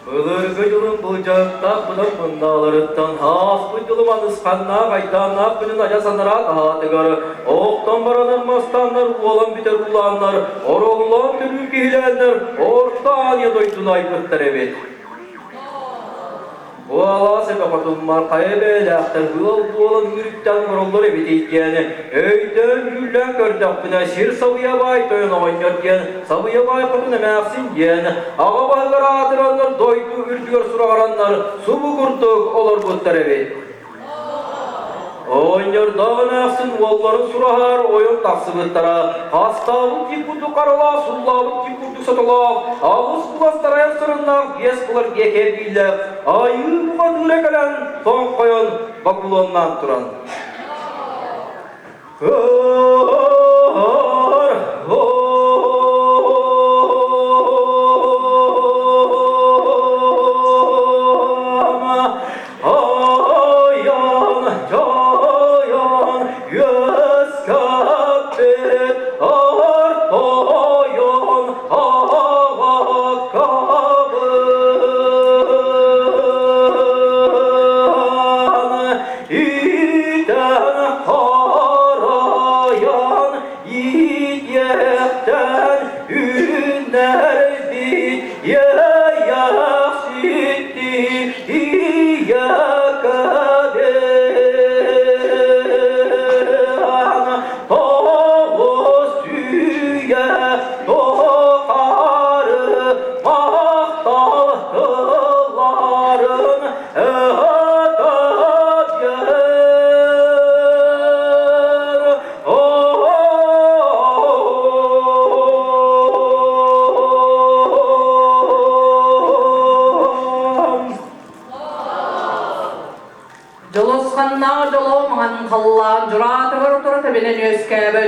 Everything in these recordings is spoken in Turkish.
Ылыргы жылын бұлжақта бұлып бұндалырыттан Аспын жылыман ысқанна қайтанна күнін ажасанара қағатығары Оқтан баранар мастандар уолан бітер ұландар Ороғылан түрі кейләндар Ортан едойтын айпыттар әбет Уала себақатылмар қайбеләқтір Бұлан үріттен құрылыр әбет еткені Өйден жүллән көрдіқ бұна сир сабыябай тойын ойнар кен Сабыябай құтын әмәқсін кен Аға бағылар атырандар дойду үрдігер сұрағарандар Субы күрдік олар бұттар әбет Ойнырдағын әқсін оларын сұрағар ойын тақсы бұттара Қастабын тек бұдды қарыла, сұллабын тек бұдды сатыла Ауыз бұластар аяқ сырыннақ, ес бұлар кеке билеп Айы бұған үрекелен, тоң қойын бақылуаннан тұран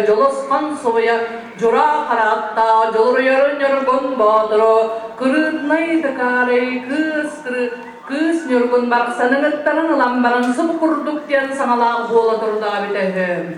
Жолосқан соя, жура қаратта, жолыр йөргөн бодро, кырынай тыкарай кыстыры, кыс нөргөн барсаның ыттарын ламбарын сып курдук ден саңалағы бола тұрда бітәхім.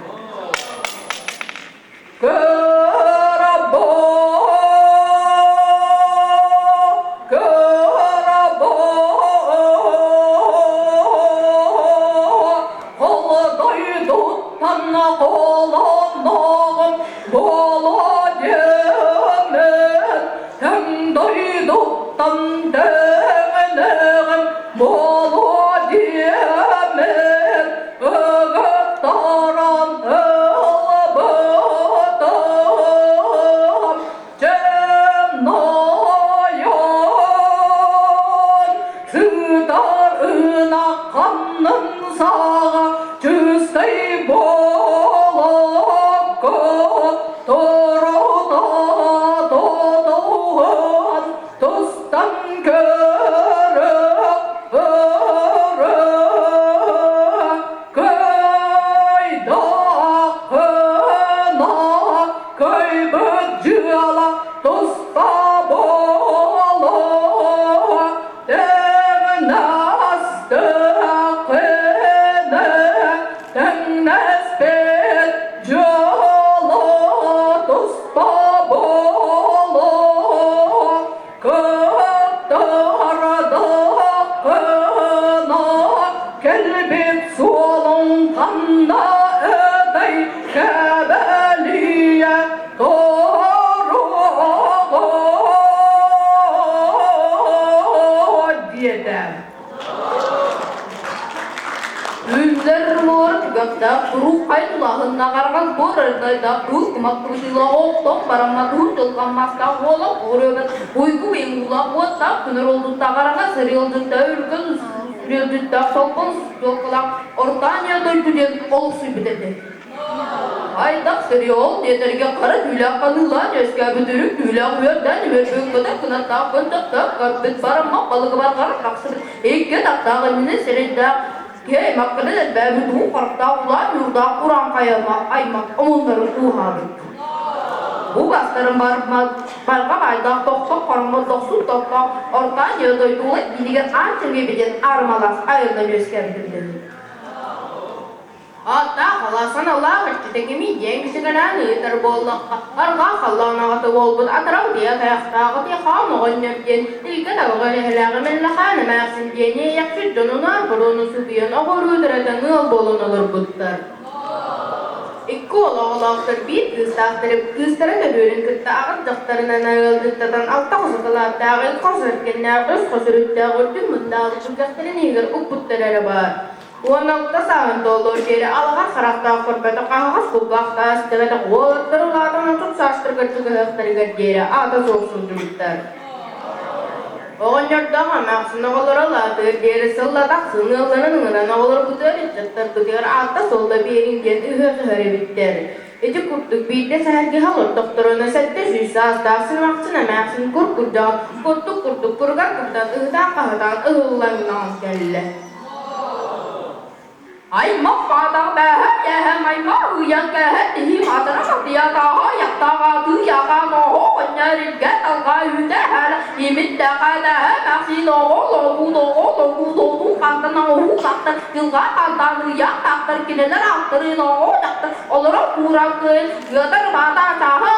Aydak seriol yeterge kara tüylak kanılan eski büdürük tüylak uyardan vermek kadar kınata kontakta kapit parama balık var kara kaksır iki takta mine serinde ke makkada da babu du farta ulan yurda Kur'an kayama aymak onların tuhabi bu gastarın barga aydak toktok parama doksun toktok ortan yödoy tuğla gidigen antır gibi den armalas ayırdan eski büdürük Hatta halasan Allah hırçıtekimi dengisi gelen ıtır bollakka. Arga hallana atı bolbut atırav diye kayaktağı diye xan oğun nöpken. İlke tabi gölehelağı mellakana mağsin diyene yakşı canına burunu sübiyen oğuru dıratan ıl bolun olur buttar. İki oğlağılaktır bir kıstağıtırıp kıstara da dönün kıtta ağır dıktarından ağıldıktadan altta kısıkılar dağıl kısırkenler öz kısırıttağı tüm mındağı çıkastırın eğer ukbuttarları var. Onalta sağın dolur jeri alğar xaraqta qurbatı qağız kubaqta astıgıda qoğuttırılardan otup saçtırgıtı gıhtırgıt jeri ata soğusulduruttar. Oğun yurtdağa maqsını qolaralatır jeri sılladaq sınığlarının ıran oğulur budur etçattar budur alta solda beringel ühöqü höribittir. Eti kurtuk biyde sərgi halır doktoruna sətte süysa astasın maqsına maqsın kurkurdan kurtuk kurgar kurdan ıhdan qahıdan ıhıllangan kelle. Ay mafada behar ya may mau yang kehet hi matara matia ka ha yak ta ka tu ya ka no ho nya ri ga ta ka yu da ha imit da ka da ha ma si no lo bu kan ta no hu ka ta kil ga ka ta nu ya ta ta kineler aktırı no da ta olara pura kıl göder bata ta ha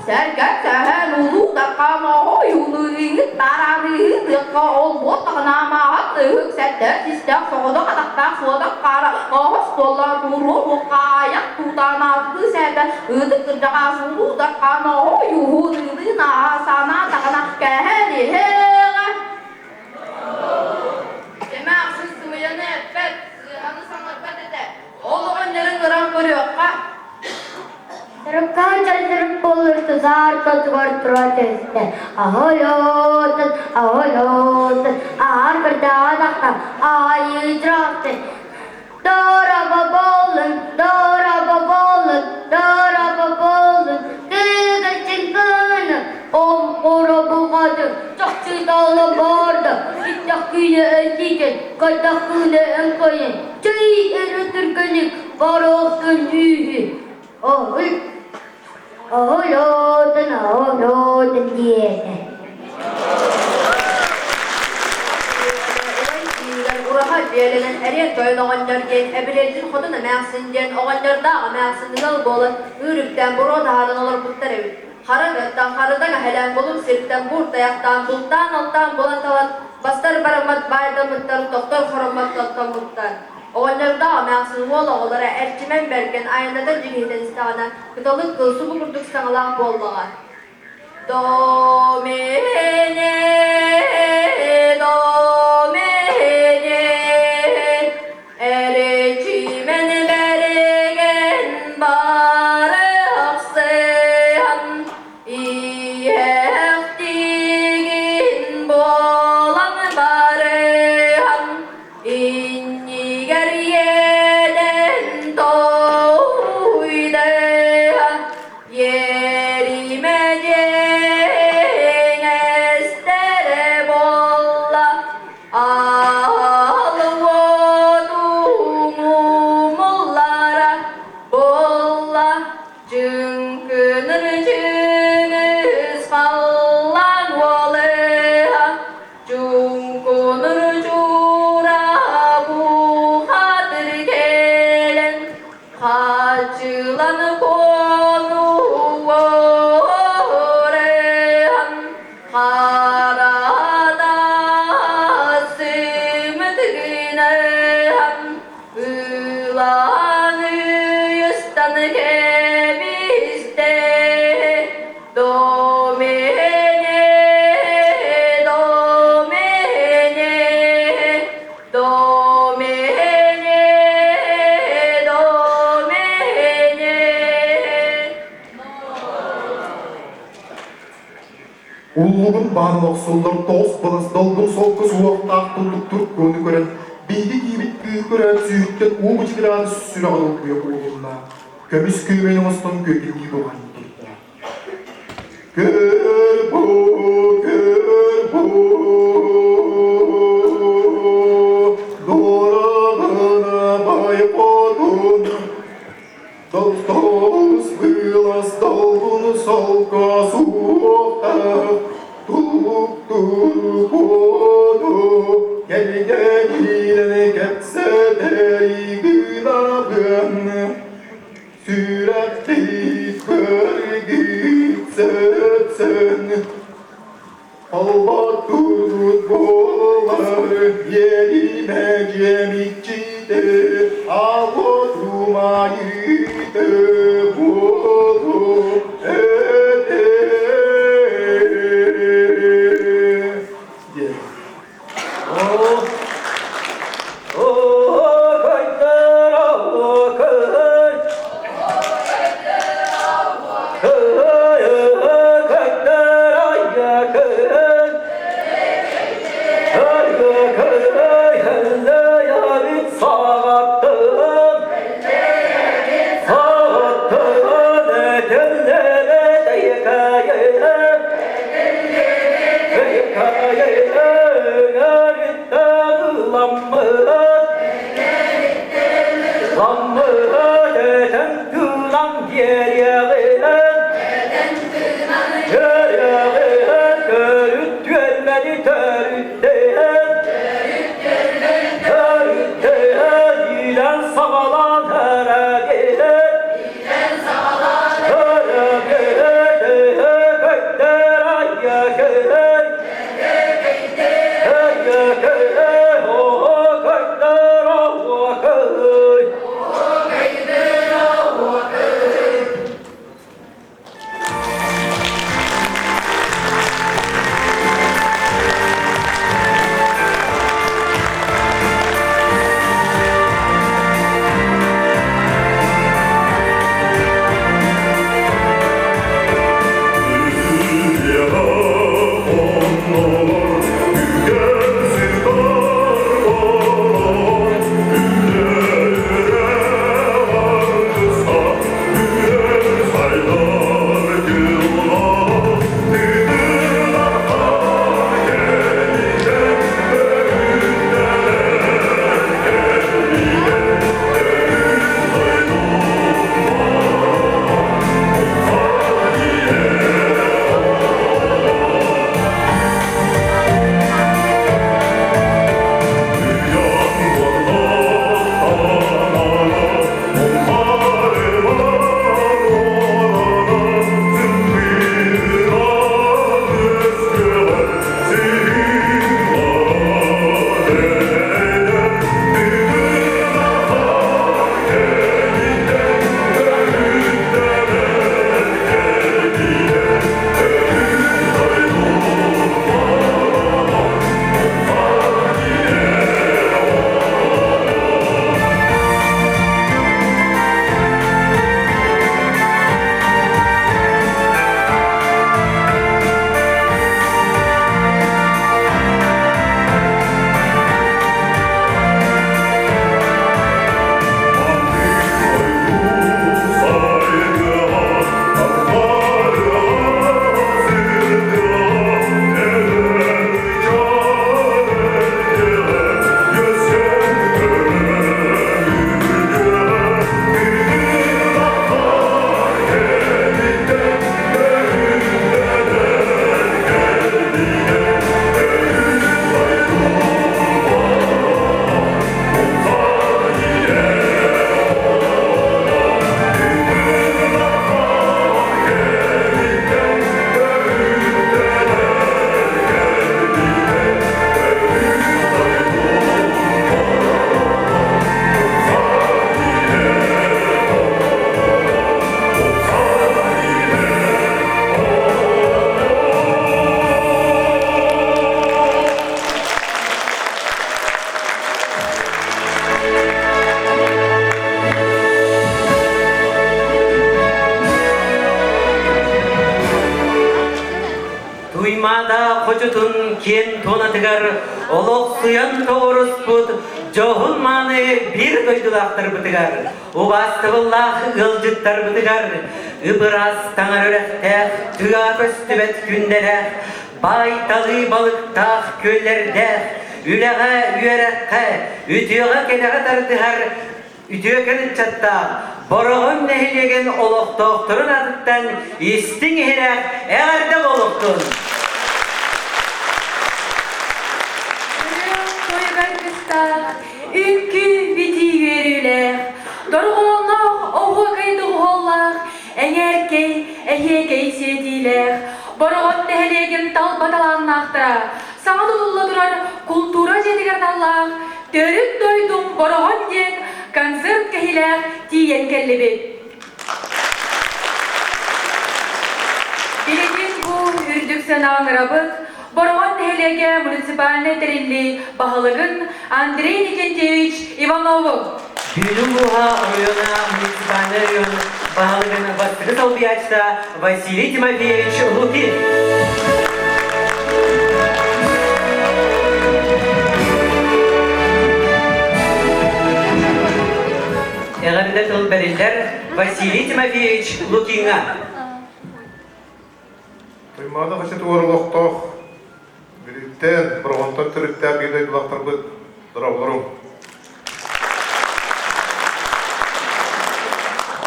sergat saha nulu da ka no ho yu nu ingit tara ri được ko ol bot ta na ma hat hức sette sistem soda ka ta kara hostola guru kaya tutana tu sete udah kerja sungguh dah kano yuhu ini na sana takana keheli hela demek sesuatu nepet anu sangat berbeda orang orang koruyor kah Terkan terus polur tuzar tuar proteste aholot ahar berdadakta ayi drafte Dora babolun kıgı çıngını kora buğadı çok çıdalı barda İttakıyla ötüken katakıyla enkoyen çayı erötürkenik baroktun yüzü Oğlotun diyete Uraha diyelenen eriyen köyün oğanlar gen ebiletin koduna mağsından oğanlarda mağsından bolan ürükten buru dağıdan olur butlar evit. Haragıttan harıdan helen bulup sirkten burt ayaktan bultan altan bolan talan bastar baramat bayda muttar doktor haramat doktor muttar. Oğanlarda mağsın oğlanlara erçimen berken aynada cihiden istana kıtalık kılsı bu kurduk sağlam bollağa. Уллугун барлык солдар тос былыс долгун солкы суакта актылдык турк көңү көрөн бейди кийбит күйкөрөт сүйүттен убуч градус сүрөгөн окуя болгонна көмүс күймени остон көкүлгү болгон Körpo Doragana baypodun Dolstos vilas dolgun solka suokta Tuluk turkodu Gelgenine ketse derigina Durut boğuları yerime kemikçide Ağutuma yiydi bulu öde Oh, oh, kaytara, oh, kay. Kaytara, ya kay. Ay, kay, helle ya bit sağattın. Sağattın, etellere de kayere. Туймада хочутун кен тонатыгар олок суян тоғырыспыт жоғын маны бір дойдылақтыр бұтыгар убастыбыллах ылжыттар бұтыгар ыбырас таңар өрәқтәқ түға көстібет күндерәқ байталы балықтақ көллердәқ үләға үйәрәққа үтіға кенеға тартығар үтіға кенет чатта Борогон нехилеген олоқтоқтырын атыттан истин херек әғарда болуқтun. Тойгар кыстақ, үңкі бити өрілер, дорғоллақ, оғы қайдығы оллақ, әңеркей, әхекей седилер, Борогон нехилеген талбаталаннақтыра, Sağda ulla durar kultura jedigen Allah, törüp doydum boroğon den konsert kehiler tiyen kellebi. Bilegin bu ürdük senağırabıt, boroğon tehlege munisipalne terilli bahalıgın Andrei Nikentevich Ivanovu. Bütün buha rayona municipalne rayon bahalıgın başkanı salbiyaçta Vasiliy Timofeyevich Lukin. Eğerinde tıl belirler Vasiliy Timofeyevich Lukin'a. Tuymada kaçet uğurluqtoq. Biritten, bұрғантан түріктәп еді бұлақтар бұд дұрабылырым.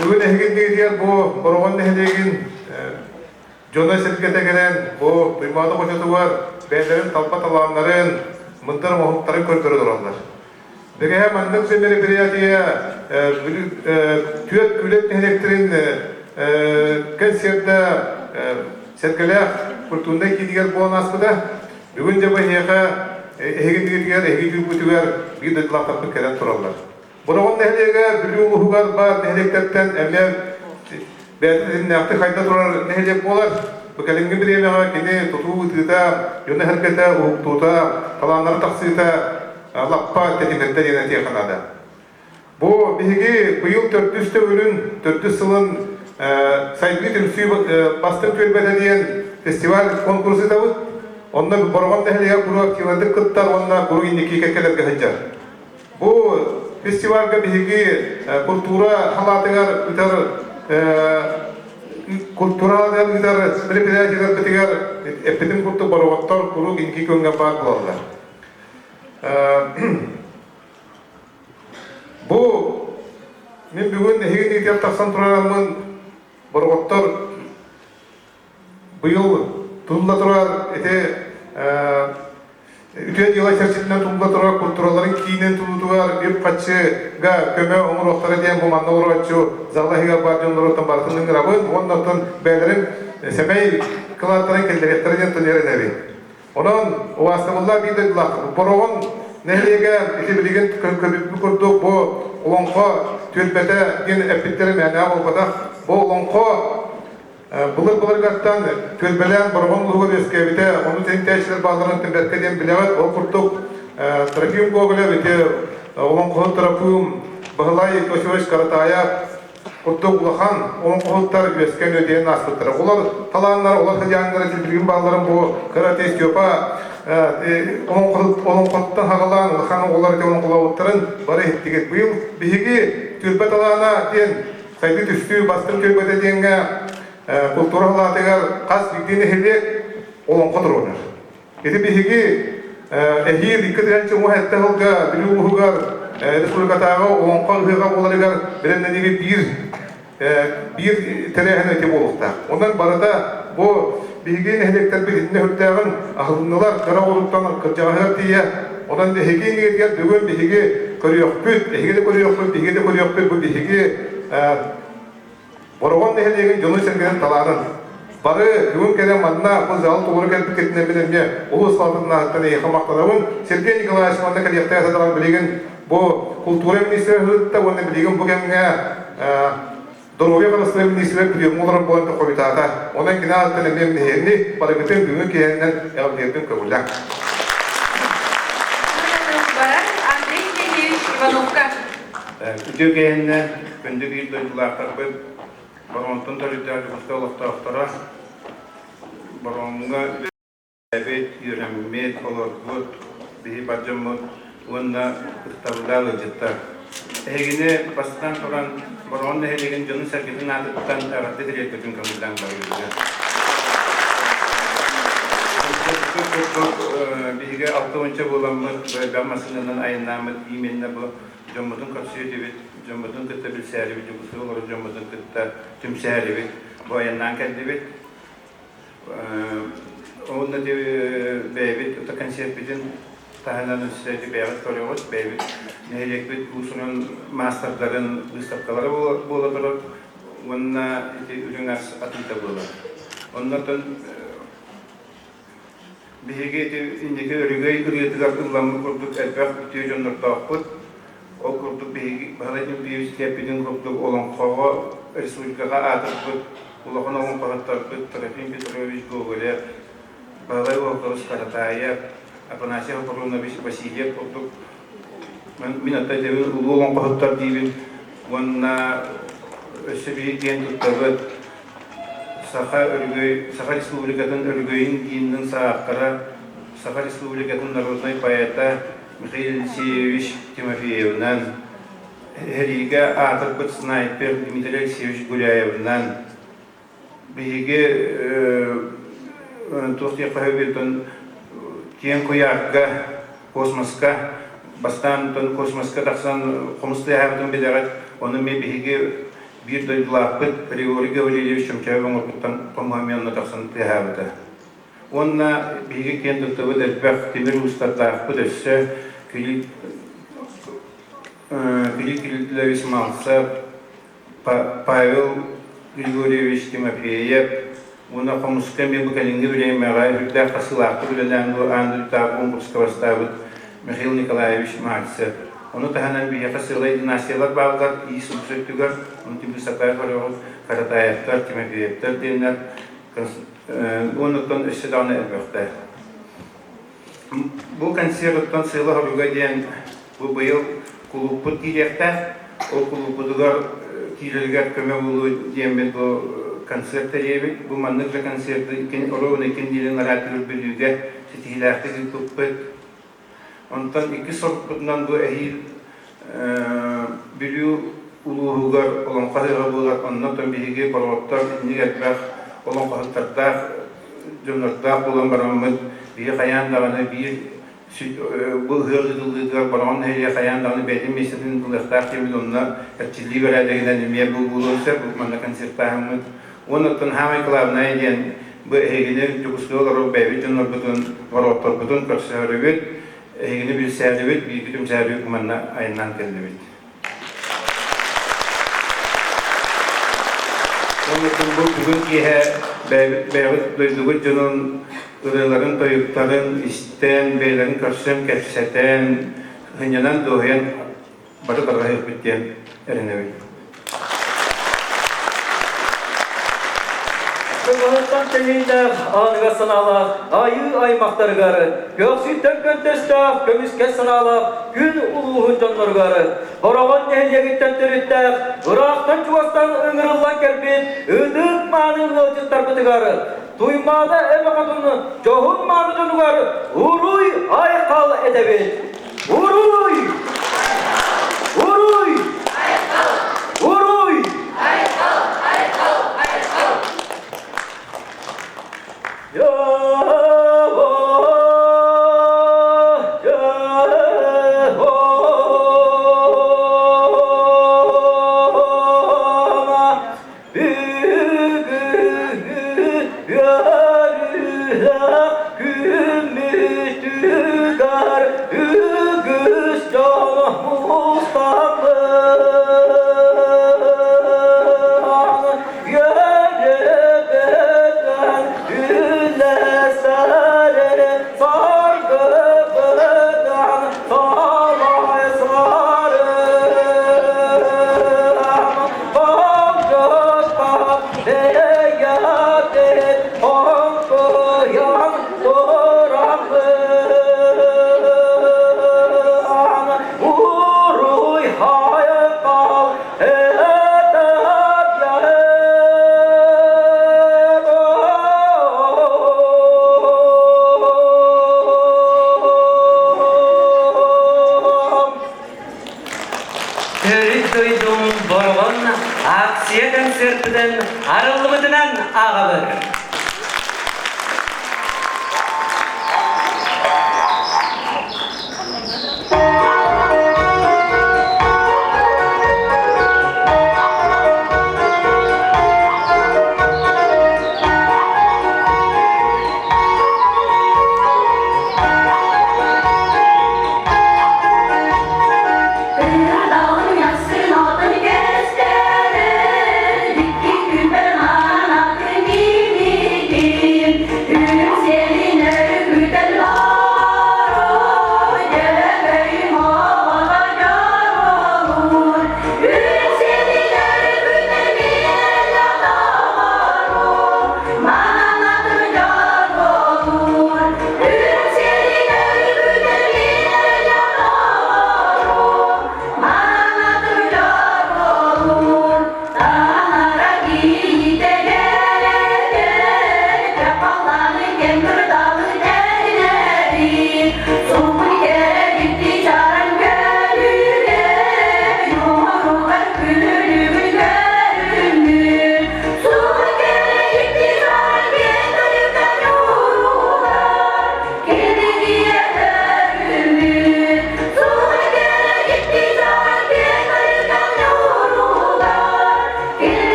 Бүгін әйген дейдер бұл бұрған әйдеген жона сәлгеті келен бұл туймады қошеті бар бәлерін талпа таланларын мұндар мұхыттарын көрдірі дұралар. Бәге мәндік сөмері бірятия түйет күлет әйлектерін концертті сәлгелек күртуында кейдігер болан аспыда бүгін де бұйеға әйген дейдер әйген бүтігер бір дұтлақтақпын келен тұралар. Бұрағын нәхелеге білу ұғығар бар нәхелектәптен әмлер бәтілін нәқті қайта тұрар нәхелек болар. Бүкәлінгі бір емеға кені тұту ұтыта, йоны әркеті ұғықтута, қаланлары тақсыта, лаппа тәтіметтер ене тейқанады. Бұл бігі бұйыл 400-ті өлін, 400 сылын сайдығы түмсүй бастың төлбәді дейін фестиваль конкурсы тауыд. Онна бұрағын нәхелеге құру активандық қыттар, онна құру индеки кәкелерге ханжар. Бұл фестивальга биһиги культура халатыгар үтер культуралар үтер мероприятиялар битигер эпидем курту бароттор куру инки көнгө бар булалар. Бу мен бүгүн хеги дип таксан турарамын бароттор быйыл тулла турар эте Ütüye yıla çerçetinden tuğla durarak kulturaların kiyinen tuğluğular bir kaçıga köme omurluqları diyen bu manna uğraçı zağlahiga barcın uğratan bartının grabın ondan beylerin semey kılaatların kelleretleri diyen tünyerin evi. Onun o aslında bir de boroğun nehliyege iti bilgin köpüp kurduk bu olonqa tülbete gen epitlerim yani olmadak bu olonqa Бұлыр ғаттан төлбелен бұрғын ұлығы бескебіте, оны теңтәшілер бағларын тімбәткеден білевет, ол құрттық трафиум көгілі бете, олың құғын трафиум бұғылай көшевеш қаратая құрттық ұлыған, олың құғыттар бескен өтейін аспыттыры. Олар таланлар, олар қыдияңдары тілбілген бағларын бұл қыраты естеопа, олың құғыттан хағылан, ұлыған олар де олың құлауыттарын бары еттігет. Бұйыл бігі төлбет алана ден, сайды түсті бастың төлбеті денге kultura halatыгар қас бигдені хелек олон қыдыр оныр. Еті бігігі әйір иккідігінші мұхетті ғылға, білу ұғығар, республикатағы олон қағыға оларыгар біріндегі бір тәрәхін өте болуқта. Ондан барыда бұл бігіген хелектер бігіне өттәғын ақылынылар қара олықтан қыржағығар тейе. Ondan bihigi niyetler bugün bihigi körüyokpüt, bihigi de körüyokpüt, bihigi de körüyokpüt, bu bihigi Boroğun nehirliğin yolu sergenen talanın. Barı bugün kere madına bu zalı doğru gelip ketine bilimce ulu ıslatına hattını yıkamaktalavın. Sergey Nikolaevich Manna kaliyakta yasadıran bilgin bu kultura ministriyatı onu bilgin bu kendine Dorovya Kalası'nın ministriyatı biliyorum olarak bu anta komitata. Ondan kina hattını benim nehirini barı bütün bugün kehenden evliyetim kabulak. Andrei Nikolaevich Ivanovka. Үтөкейінен күнді бір дойдылақтар бір баронтын төлітері күсті олықтақтара баронға әбет, үйренмет, оларғыт, бейі баджамыт, онына күстабыдалы жыттар. Әгіне бастан тұран баронны әлеген жонын сәркетін атыттан әратты дәрет көтін көмілден бағылды. Бейге 6-ынчы боламыз, бәмасынынан айыннамыз, именіне бұл Jomudun kapsiyeti bit, jomudun kıtta bir seri bit, jukusu olur jomudun kıtta tüm seri bit, bu ayandan kendi bit. Onunla de beybit, o da konser bitin tahananın süreci beyaz koruyoruz, beybit. Nehirek bit, usulun masterların ıstapkaları bulunur, onunla ürün atılta bulunur. Onlardan Bihige indiki örgüy üretigar ıllamı kurduk elbaq bitiyor jondortaqput. O kurduk bihige bahalatin biyoz kepidin kurduk olan qawa respublikaga atıput. Ulaqana on qahattarput Trofim Petrovich Gogolev. Bahalay Oqarus Karatayev. Apanasyev Apollonovich Vasilyev kurduk. Min hatta devin ulu olan qahattar diyibin. Onna ösebi gen tuttabat. Saha Respublika'nın örgüyün dininin sahakları, Saha Respublika'nın Narodnay Poeta Mikhail Alexeyevich Timofeyev'den, Heriga Atarpıt Sniper Dmitri Alexeyevich Gulyayev'den, Bihige Tostiya Pahavirton Tien Koyarga Kosmoska, Bastan Kosmoska taksan Komustaya Havdun Bidarat, onun Bihige bir duygularpıt Grigori Gavrilevich Chumchayev'in orkuttan Tomamiyan'la taksan tehavada. Onna bilgi kendi tıvı delbek demir ustadlarpıt össe Kilik Kilitlevis Malsa Pavel Grigorievich Timofeyev Ona komuska mi bu kalingi bile meğay hükler kasılarpı bilen bu andı tabi Moskvastavut Mikhail Nikolaevich Malsev. Onu tahanan bir yakasılay dinastiyalar bağlar, iyi subsektügar, onu tipi sakay Karatayevler, Timofeyevler diyenler, ondan össedağına elbette. Bu konserttan sığla haruga diyen bu bayıl kuluput giyekte, o kulupudugar kilirger köme bulu diyen ben bu konserte yevik, bu manlıkla konserte, orovun ikin dilin aratırır bilüge, setihlerde kuluput. Ondan iki sorundan bu ehil biliyor uluğugar olan kahıra bular ondan birigi parvatlar nigetler olan kahıtlar cümleler olan baramız bir kayan dağına bir bu hırlıdır baran her kayan dağına bedim meselin bulaklar kimi onlar çilli beredegen niye bu bulursa bu manla konsertahımız ondan hamay klavna diyen bu ehilin tukuslular bebi cümleler bütün varatlar bütün karşılarıvet Egini bir servet, bir güdüm servet kumanna ayından geldivet. Onun için bu bugünkü beyazıt duyduğu canın ırıların, toyukların, isten, beylerin karşısın, kefseten, hınyanan doğayan, batı karga hırpıtken erinevet. Kıvıttan teleyler, anıga sanalar, ayı aymaqtargarı, göksütten köntestak, kömüske sanalar, gün uluğun canlargarı, Borağın nehiriyegitten törüttak, Irak'tan Çuvastan ıngırıllan kelbet, ıdık manın ılcıttar bıdıgarı, duymada eme kadını, çoğun manı canıgarı, uruy aykal edebet, uruy, uruy, uruy, Aksiye konsertiden arılımıdınan ağabey. Dağın yasın adını gösterin, iki gün ben ana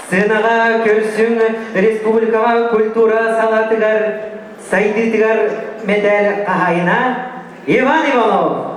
Сынаға көрсүн республикага культура салатыгар сайдытыгар медаль кахайына Иван Иванов.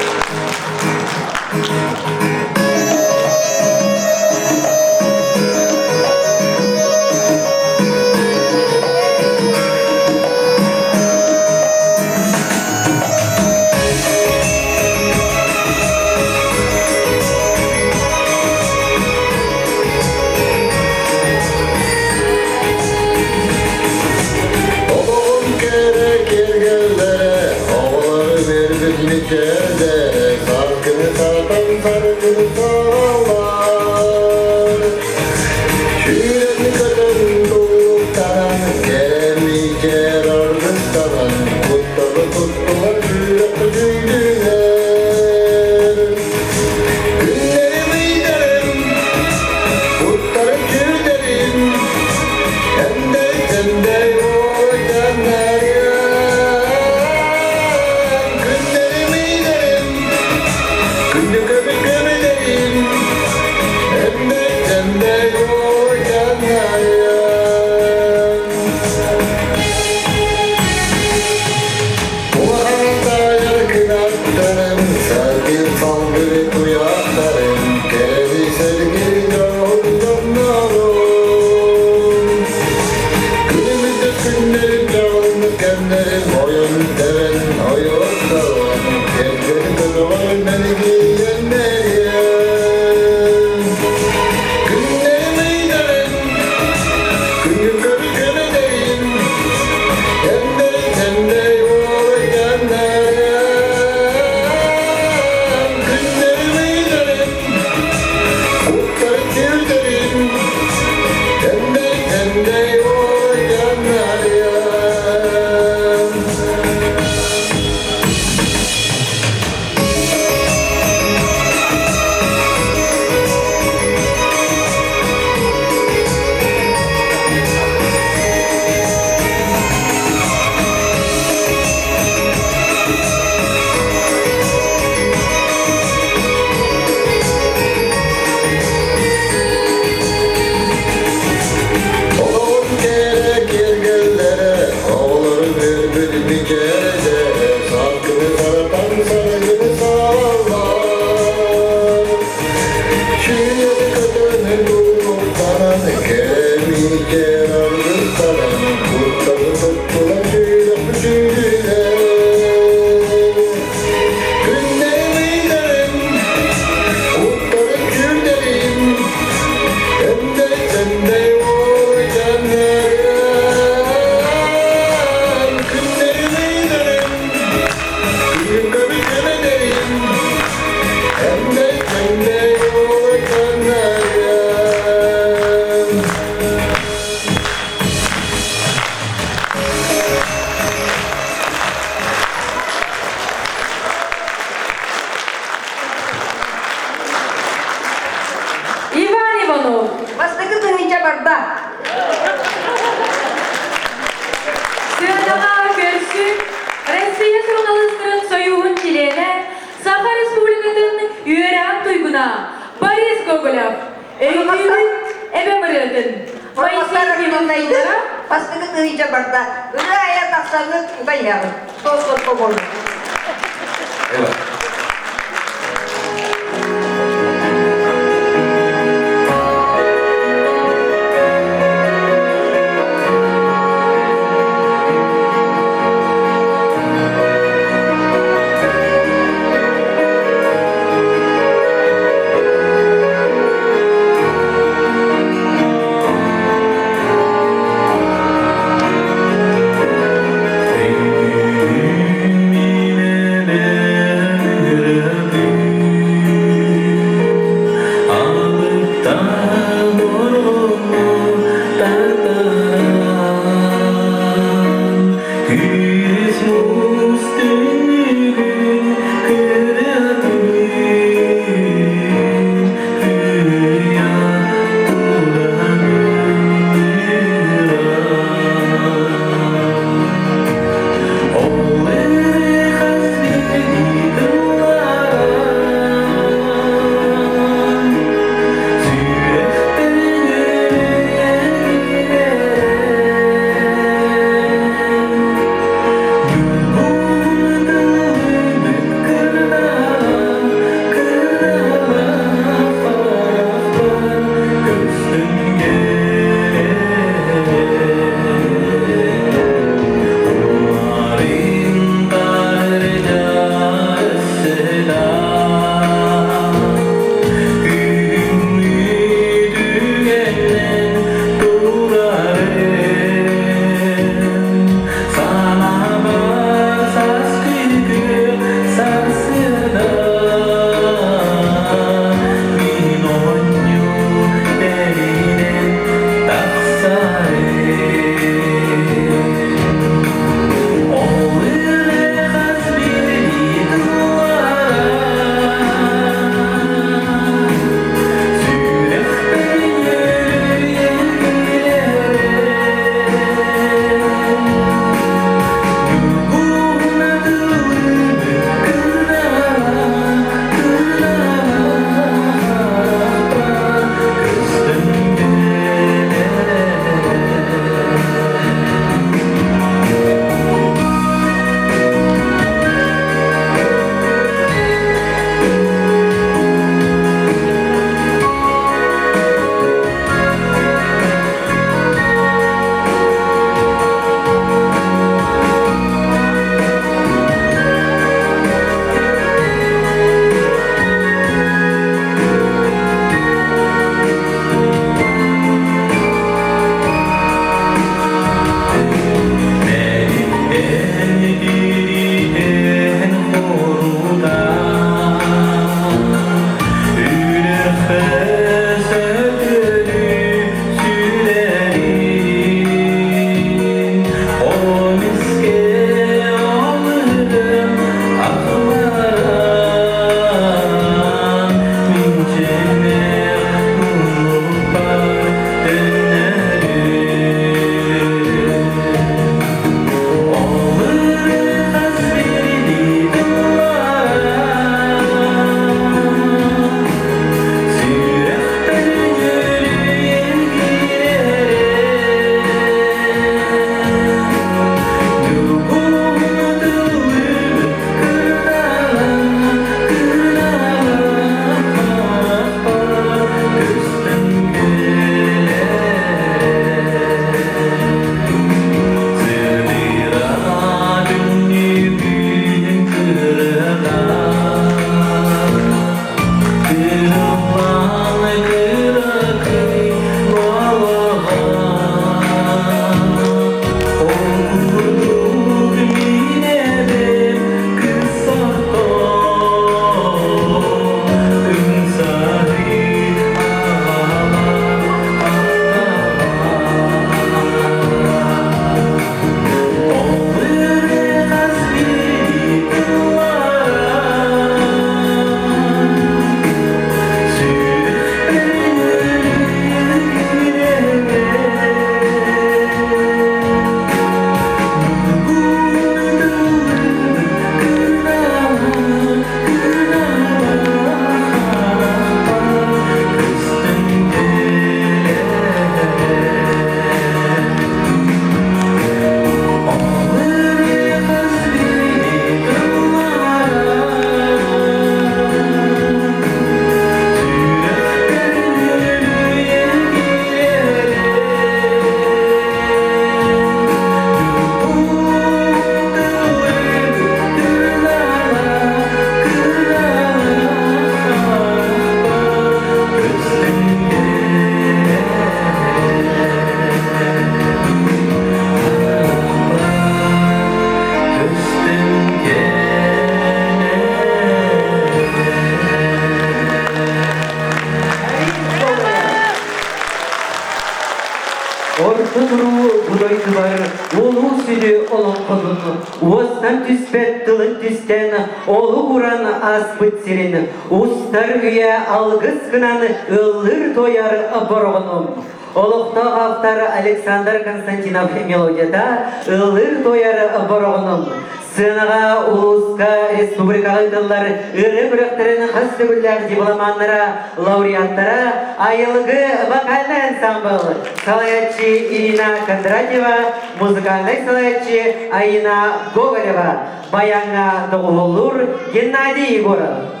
Үйе тылын түстен олы құран аспыт сирен. Устар үйе алғыз кынан ыллыр тояр бұрғыным. Олықтақ автор Александр Константинов мелодияда ыллыр тояр бұрғыным. Сынаға Улуска республикалық дыллар үрі күректерін қасты күллер дипломанлары, лауреаттары, айылғы вокальный ансамбль салаятчы Ирина Кондратьева, музыкальный салаятчы Аина Гоголева, баянға Доғылур Геннадий Егоров.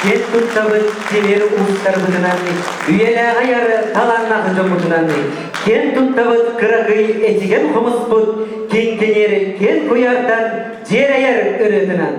Ket tutabıt teleri uçtar bıdınanı, üyele ayarı talanna hıcım bıdınanı, ken tutabıt kıragı etigen humus bud, ken keneri ken kuyardan jereyer öğretinan.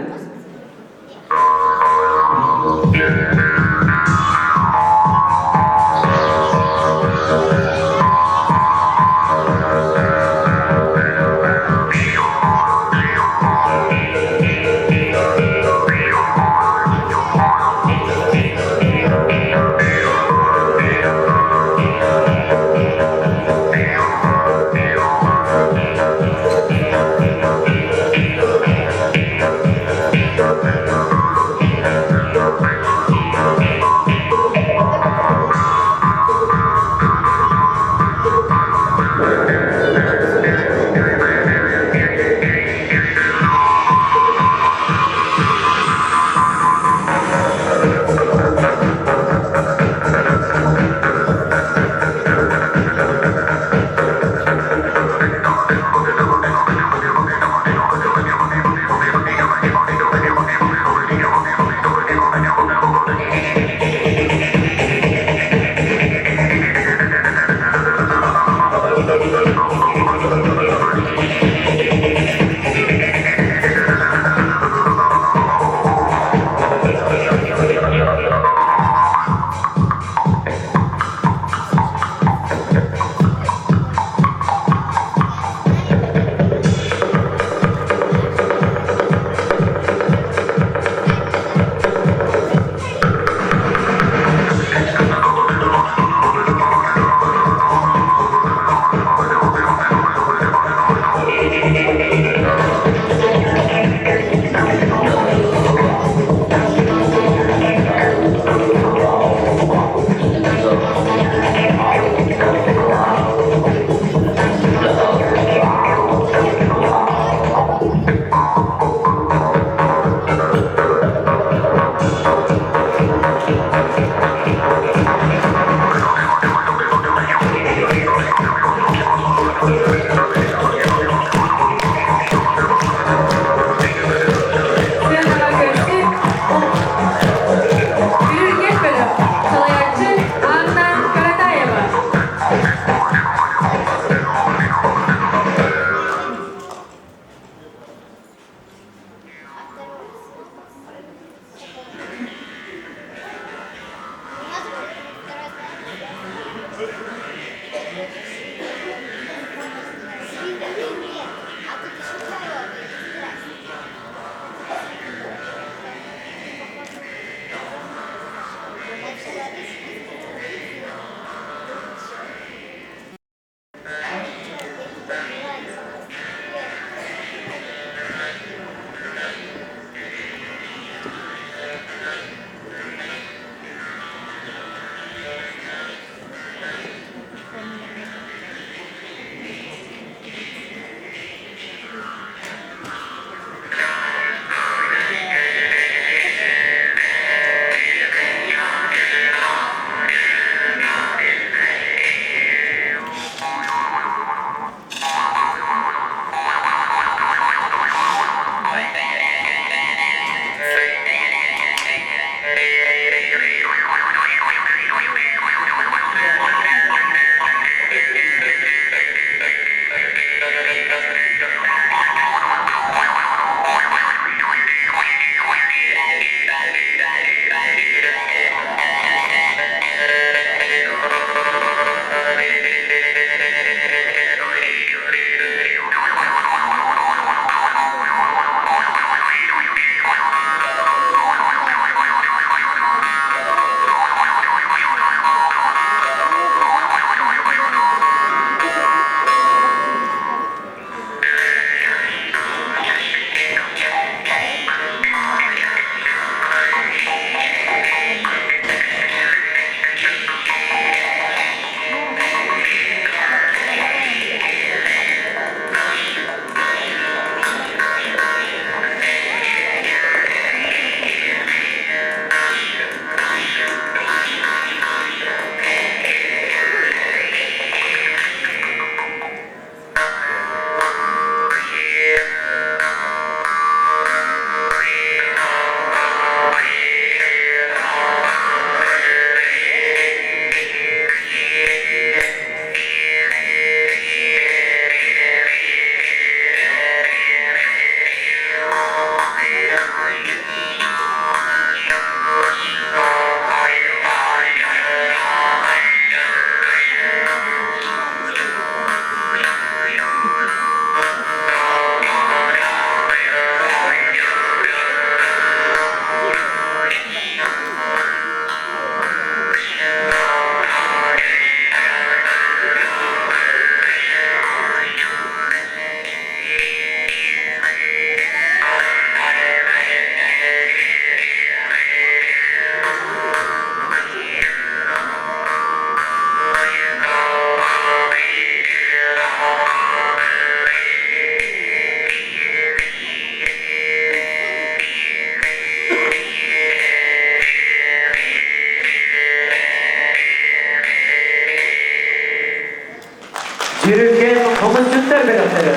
Жүрген коммунисттер бәрәптері.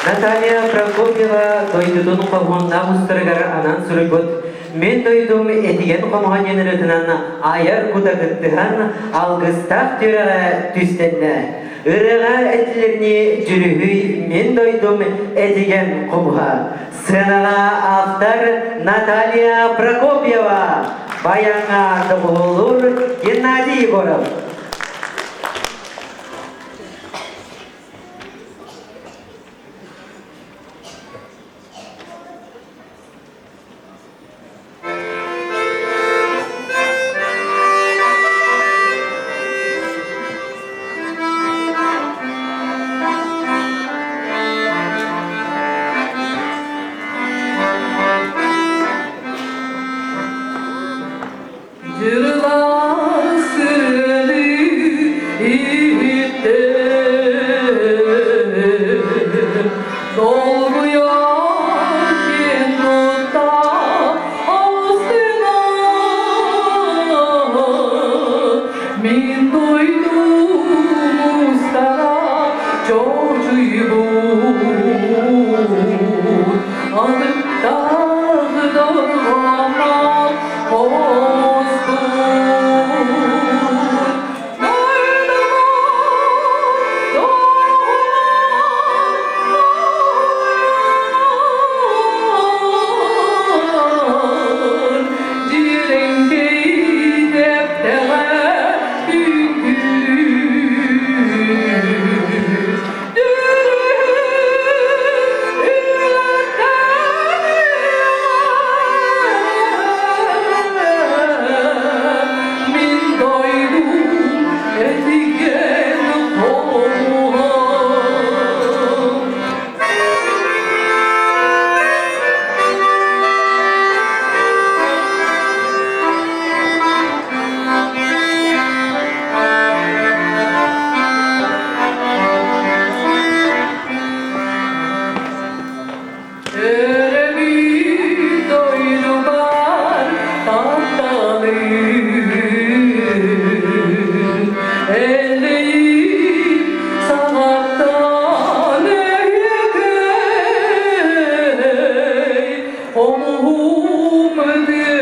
Наталья Прокопьева дойдудun қоғынна мұстырғары анан сүрігіт. Мен дойдум етіген қомған енірітінен айар күдігіттіған алғыстақ түріға түстенне. Үріға әтілеріне жүрігі мен дойдум етіген қомға. Сынаға автор Наталья Прокопьева. Баяңа дұғылыр Геннадий Егоров. Dağ dağ dağ dağ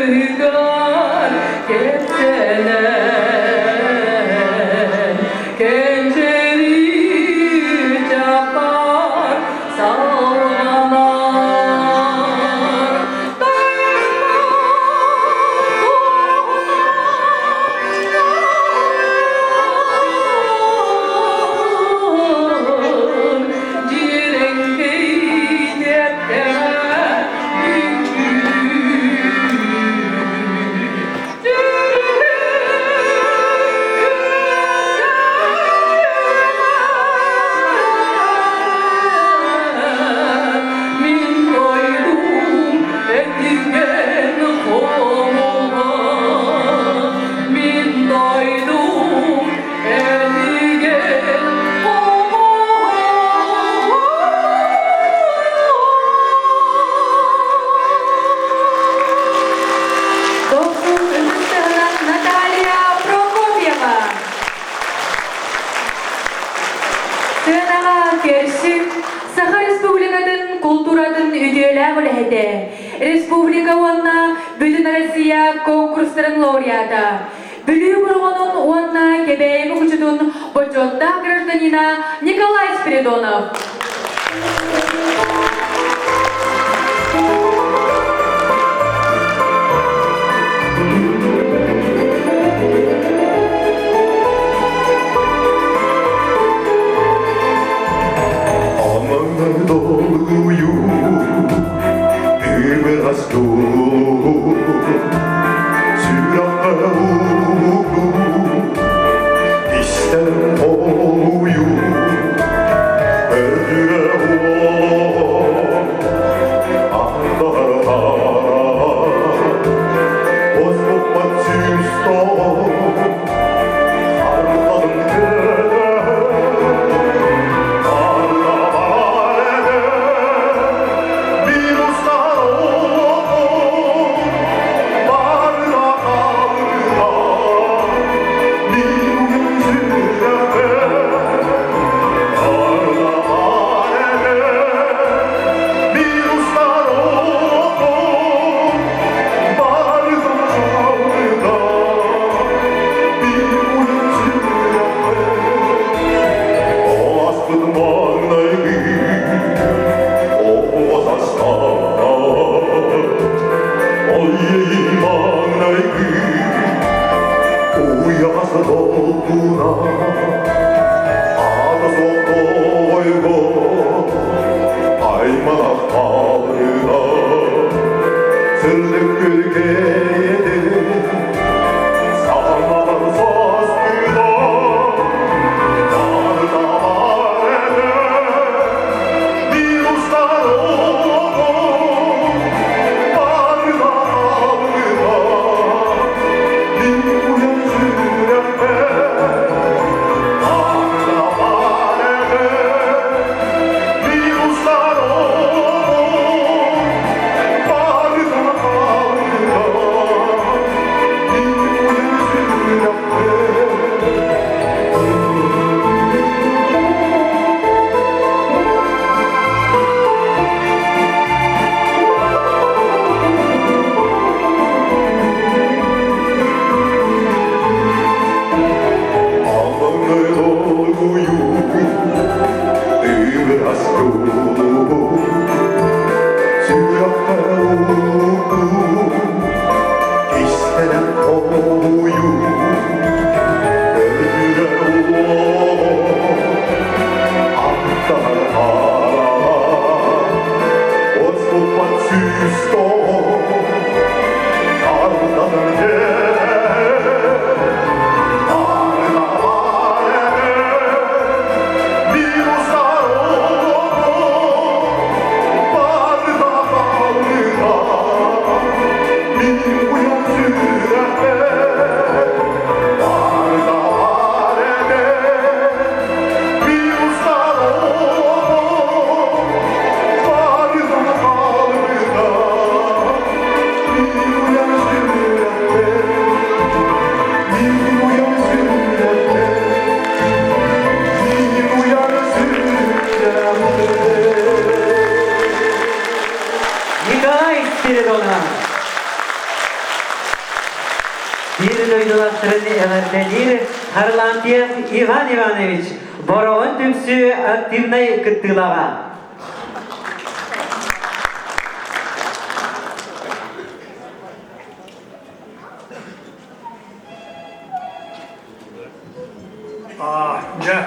Kıygar kepçelen kenceri çapar salmalar min doydum etingen koluma min doydum etingen Doktor Наталья Прокопьева. Сынаға керсін, Саха Республикатын культуратын үдейлі біледі. Республика онна Бүтін Россия конкурстарын лауреата. Бүлі бұрғының онна кебеймі күчідің почетта гражданина Николай Спиридонов. Amanlar doluyu biraz dolu Süraha uğru İstem oyu Öldüre Andara Bozulmak süsto Harmanın Oh Bir doydulastırın eğerdenir Harlantiev Ivan Ivanoviç Borovun tümsü aktivnay kıttılağa. Ne?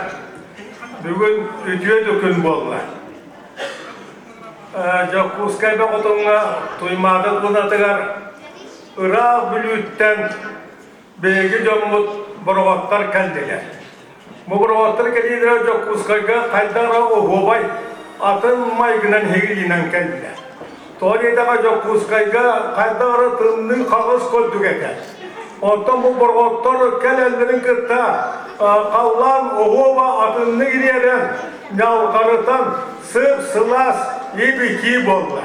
Bugün ütüye dökün bolla. Jakkuskayda otonga tuymadı bunatıgar ıra bülütten begi jommut borovatlar keldiler. Bu borovatlar keldiler Jakkuskayga kaydara ohobay atın maygınan hegilinden keldiler. Toriyadaga Jakkuskayga kaydara tımnın kağız koyduk eker. Ondan bu borovatlar kelellerin kırta kallan ohova atını gireren yalgarıtan sırf sılas İbiki bollar.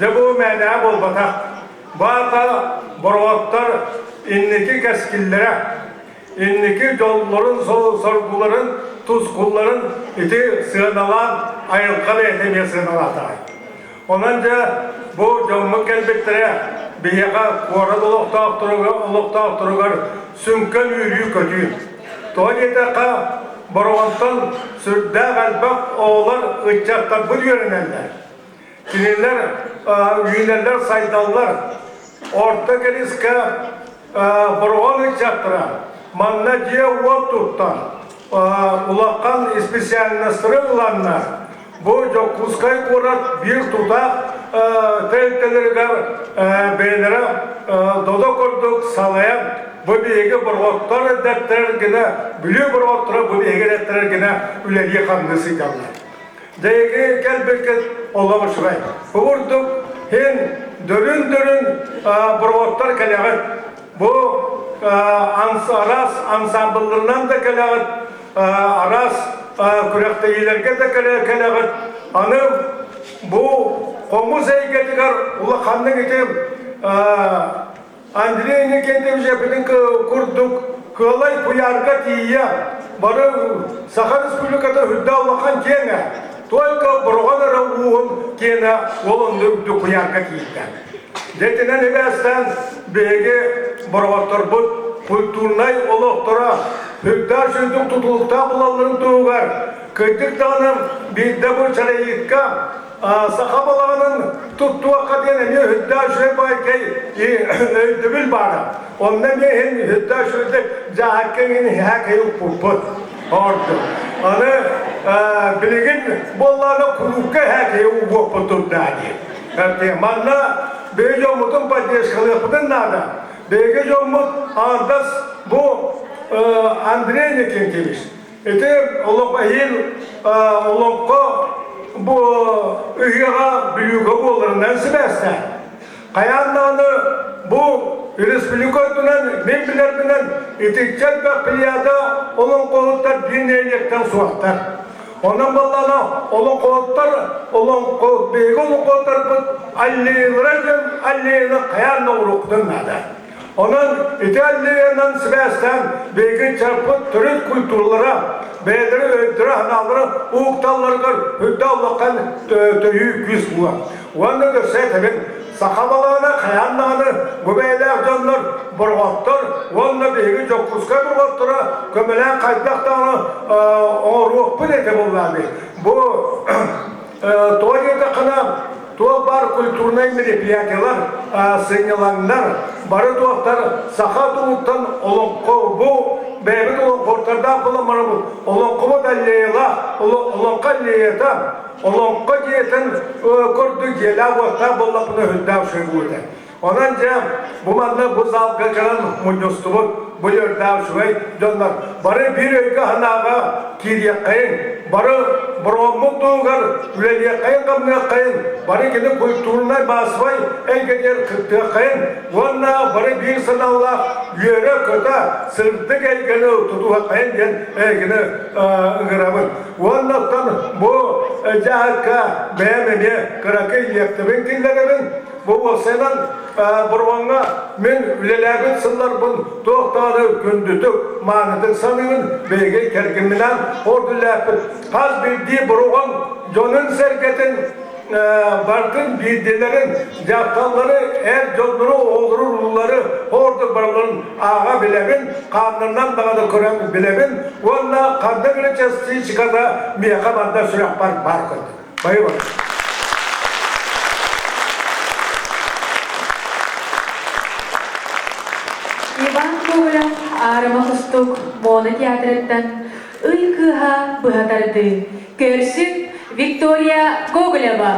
De bu mene bolbata. Bata borvatlar inniki keskillere, inniki yolların, sorguların, tuzkulların iti sığınalan ayrılkalı etemiye sığınalatay. Onunca bu jommuk elbettere bir yaka kuara olukta akturugar sünken yürüyü kötüyüm. Toğdiyetaka borvattan sürde galbak oğlar ıçaktar bu yönelenler. Kiniller, üyeler, saydallar, orta geriske borvan ıçaktıra, manna diye uvat tuttan, ulakkan ispesialnastırı ulanlar, bu Jakkuskay kurat bir tutak teltelerger beylere doda korduk salayan, bu bilgi borvatlar dertlergine, biliyor borvatlara bu bilgi dertlergine üleliye kandısı kallar. Degi kelbeket olamışray. Vurduk hen dörün borvatlar kelagat. Bu aras ansambıllarından da kelagat. Aras kürekteyilerge de kelagat. Anım bu komuz heyketigar ula kandık etim. Andreyni kendimiz yapının kurduk. Kılay puyarga tiye. Barı Sakha Respublika'da hüdda olakan kene. Только borğanara uğun kene olun dükuyarga kiyikten. Detinen evesten bege borğatlar bu kulturnay oluktura hüdda şündük tutulukta bulalırın tuğgar. Kıytık dağının bir de bu çarayıkka Sakha balağının tuttuğu akadiyene hüdda şüre baykay öldübül bana. Ondan hem hüdda şüre cahakkenin hakayu pulput. Ordu. Anı bilgin bollarına kurukka hakayu uğuputun dadi. Manna bege omutun padyeşkalı yapıdın nada. Bege omut andas bu Andreyni kentemiş. Ete olumpa hil olumpa bu üyega büyüge bollarından sibeste. Kayanlarını bu Respublika'dan memberlerden itikçel ve piliyada olan koğutlar dinleyekten suatlar. Onun ballarına olan koğutlar, beyge olan koğutlar alleyine kayanla uğruktan nada. Onun İtalya'nın sibesten beyge çarpı türüt kulturlara, beyleri öldüre hanaları, uğuktallarına hüdde Allah'tan töyü güz buğa. Onu da seytebin. Sakhabalağına kayanlağını bu beyler canlar borğatlar, onunla beygi Jakkuskay borğatlara kömelen kaydıqtağını o ruh bu nete bolladı. Bu Toğdiyete kına tuğa bar kulturnay merepiyatiyalar sığınalanlar, barı tuğaktar Sakha tuğuktan olonko bu beybi tuğuktarda bulamara bu olonko da leyla, olonko leyeta olonko diyeten kurdu gela vata bollapını hüddav şöyle. Onanca bu manna bu zalga kalan munyostubut bu yördav şöyle canlar. Barı bir öyge hanaga kiriyakayın, barı boromuk tuğgar üleliyakayın kamniyakayın, barı gene kulturunay basvay eygeder kıttıyakayın, vanna barı bir sanallah yöre köta sırtık eygene tutuakayın diyen eygene ıngırabın. Vannaktan bu cahaka beğenmeye kırakay yaptığın killerin bu vaksenan burvanga men ülelabet sıllar bun tohtanı gündütük manıdık sanıyın beyge kergiminden ordulapıt az bildiği burvan jonun serketin barkın bildilerin cahtalları er jonları oğururları ordu barların ağa bilebin, kanından dağda kuran bilebin, onunla kanda bile çessi çıkada miyaka manda sürekli var kıldı. Bayı var. Иван Гоголя арымахыстук моны театрыттан ыйкыха быһатарды. Көрсүн Виктория Гоголева.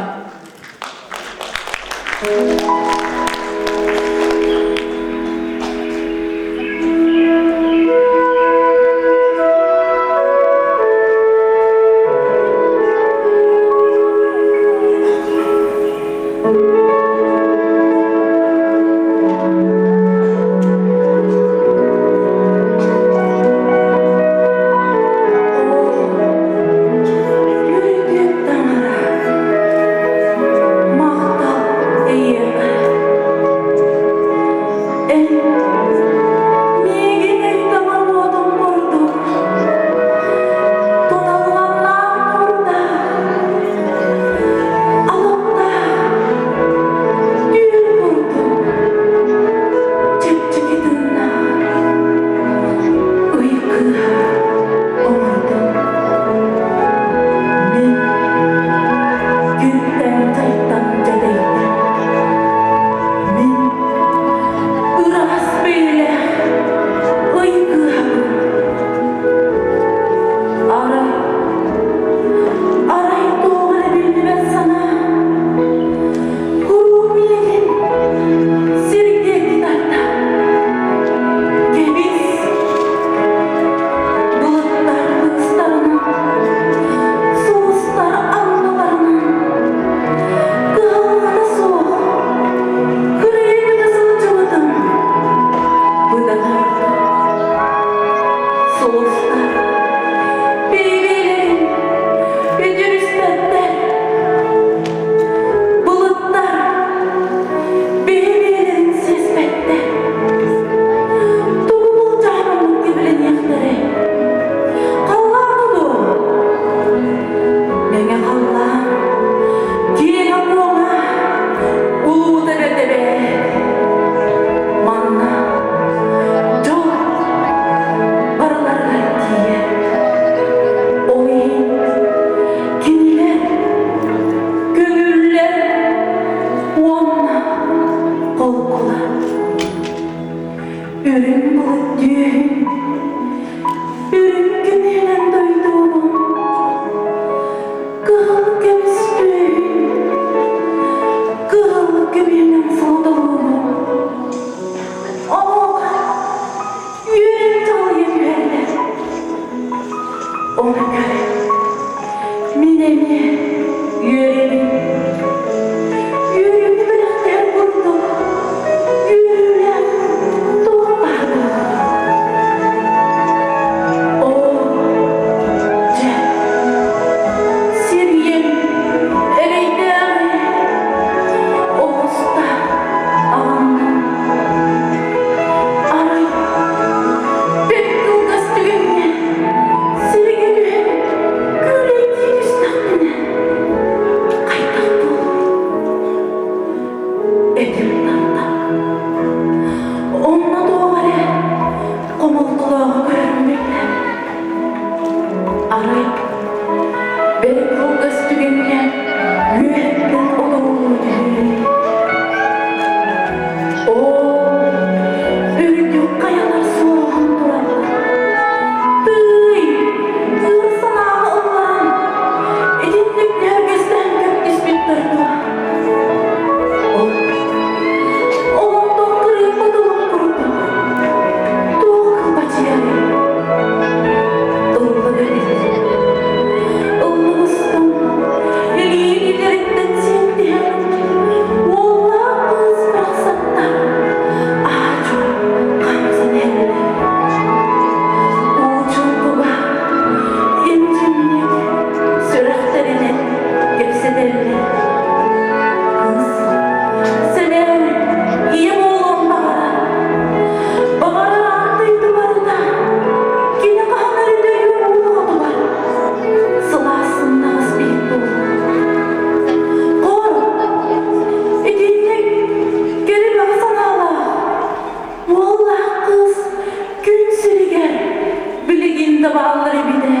Inda bağları bir de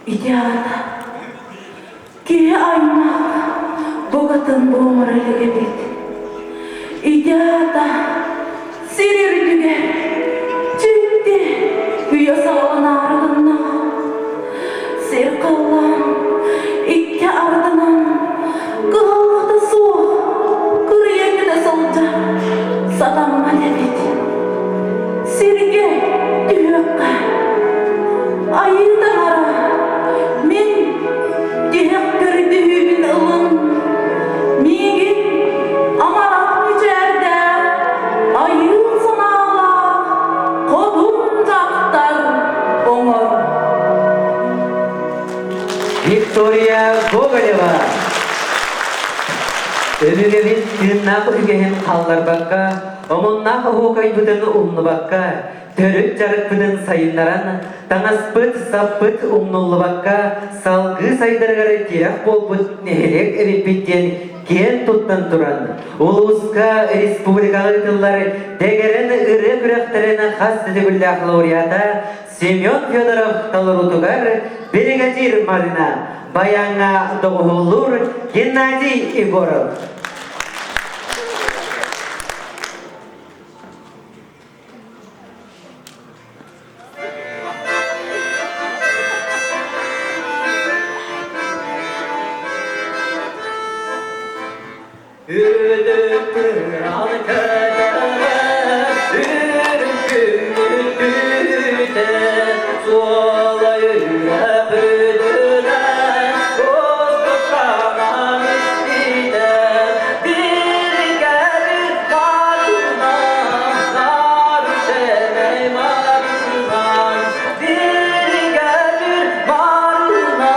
İdiyada ki ayma bogatın boğmarayla gebet İdiyada sirirdiğe ciddi hüyasalağın ağrılığına serkallan iki ardından kıhallıkta soğuk kırıya de salca satanma debet sirge düğükke ayından ara men dihek gördüğümün ılın migin amarat mücerde ayın sanağla kodum taktar oңor. Victoria Gogoleва. Öbügebin tırnak ügehen kallar bakka, omunnak hukay budun umnu bakka, törük jarık budun sayınlaran, taŋaspıt sappıt umnullu bakka, salgı saydırgara tirak bolbut neherek ebipitten ken tuttan turan. Uluska Respublikalı tıllar degeren ırı kürekterine has edibillak laureata Semyon Fyodorov Talarutugar Brigadier Marina Bayanga Doğulur Gennadiy Egorov. Üdük kıran kadere, ürkü tüte, sola yürek üdüne, dostluk kanan istide, bir gelir maruna, nar sevey maruna, bir gelir maruna,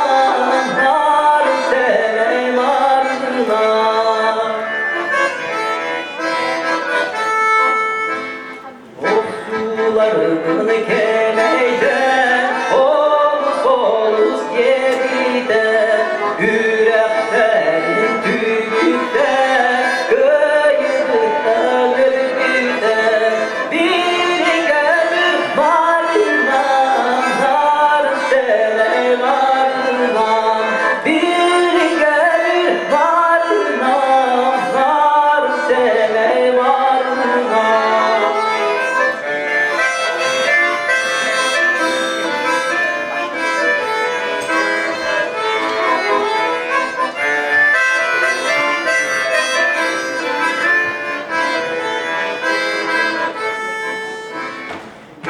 nar sevey maruna. Sularını keleyde, omuz omuz geride, yüreklerin tüyükte, kıyılıkta gölgüde, biri gelir marına, nar sevey marına, biri gelir marına, nar sevey marına.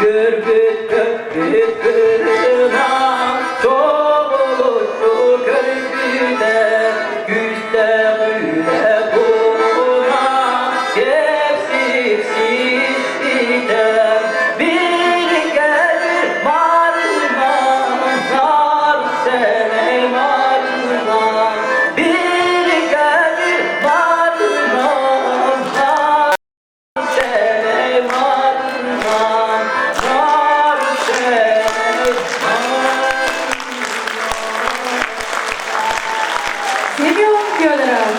Gürbüt köpüt kırına, çoğuluşu körbüde, güçte güle kuruna, kepsip sistide, bir gelir marına, nar sevey marına, bir gelir marına, nar sevey marına. Semyon Fyodorov.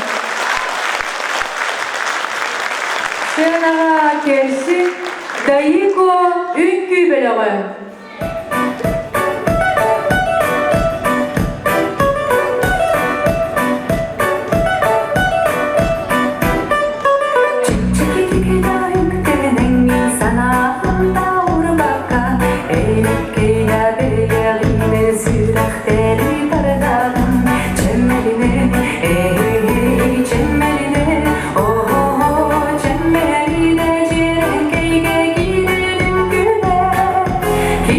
Senağa kelsin Dayiko Ünkü Belağı. Ki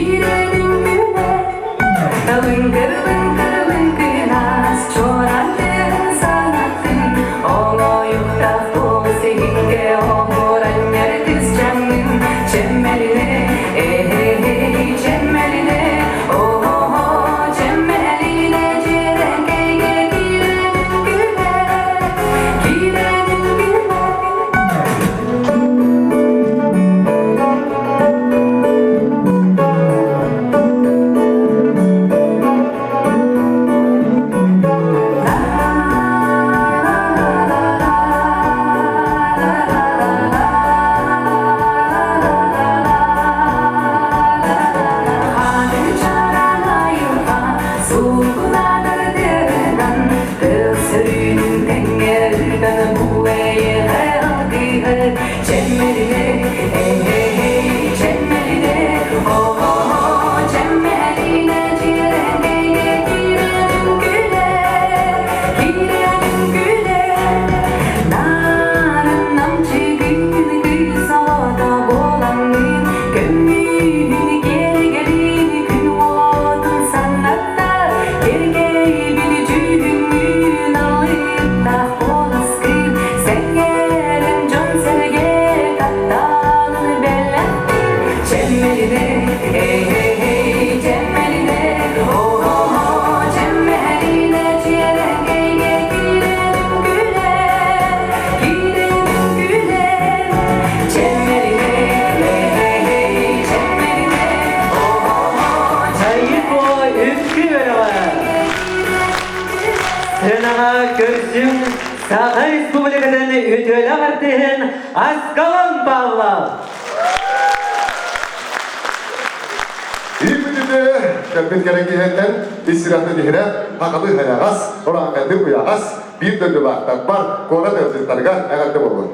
görsün Sağa Respublika'dan ödülü artığın Askalan Pavlov. İbidide kalbin gerekliğinden istirahatı dihine hakalı hayağız, oran kendi kuyağız, bir döndü vaktak var, kona devletlerine eğerde olur.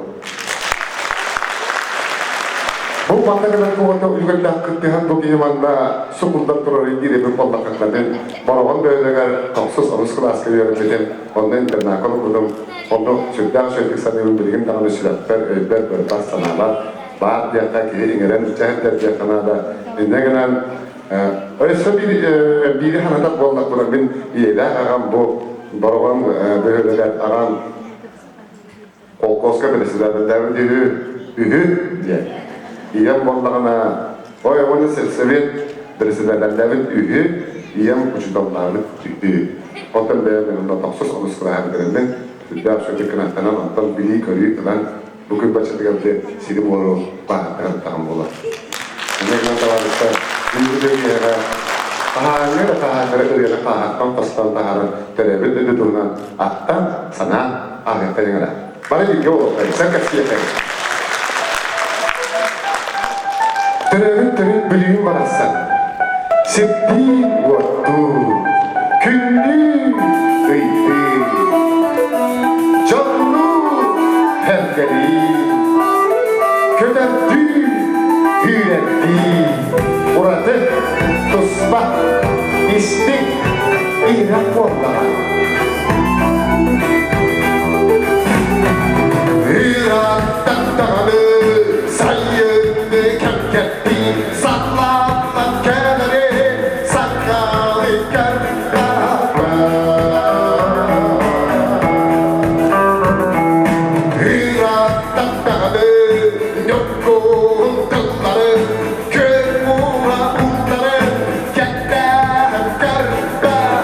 Bu vakta kadar kuvvete uygun kıttihan bu giyimanla sukuldan turarı girip bollakakladın, Baravan böyleler kapsız anus kılaskı yönetim, ondan internakal okudum, onu sütten söyledik sanıyorum bilgin dağını süratler, ölber börtar sanalar, bağır diyakta ki ingeren mücahitler diyakana da indegenen öyleyse biri hanada bollak buna bin iyiydi ağam bu Baravan böyleler ağam kolkoska birisilerden devlet ühü diye. İyem bollağına oy onu selsevit birisilerden devlet ühü iyem uçudamlarını tühtü. Ondan beğenmen onda taksız onu sırahabiderinden sütten söyledik kanatlanan ondan biliği körüyü kılan bugün başladı geldi silim oru bağıtlarım tağım olar. Bundan tavallıkta bir yere tahanı da tahanları ırıyla tahantan pastan tahanın terebit ödüdüğünden attan sana ahirete yengere. Bana bilgi olur, sen kaçı yeter. Terebit bilgin barassan. Septi waktu günlü ıydı. Canlı hergeli. Köderdi, hüretti. Orada tusbah, istik, irak olmalar. Irak'tan dağını sayıdı kemketti. Sallanan kenarı sakalı kerkara. Irak'tan dağını yokluğun dılları. Kör muğra uğları. Kekten kerkara.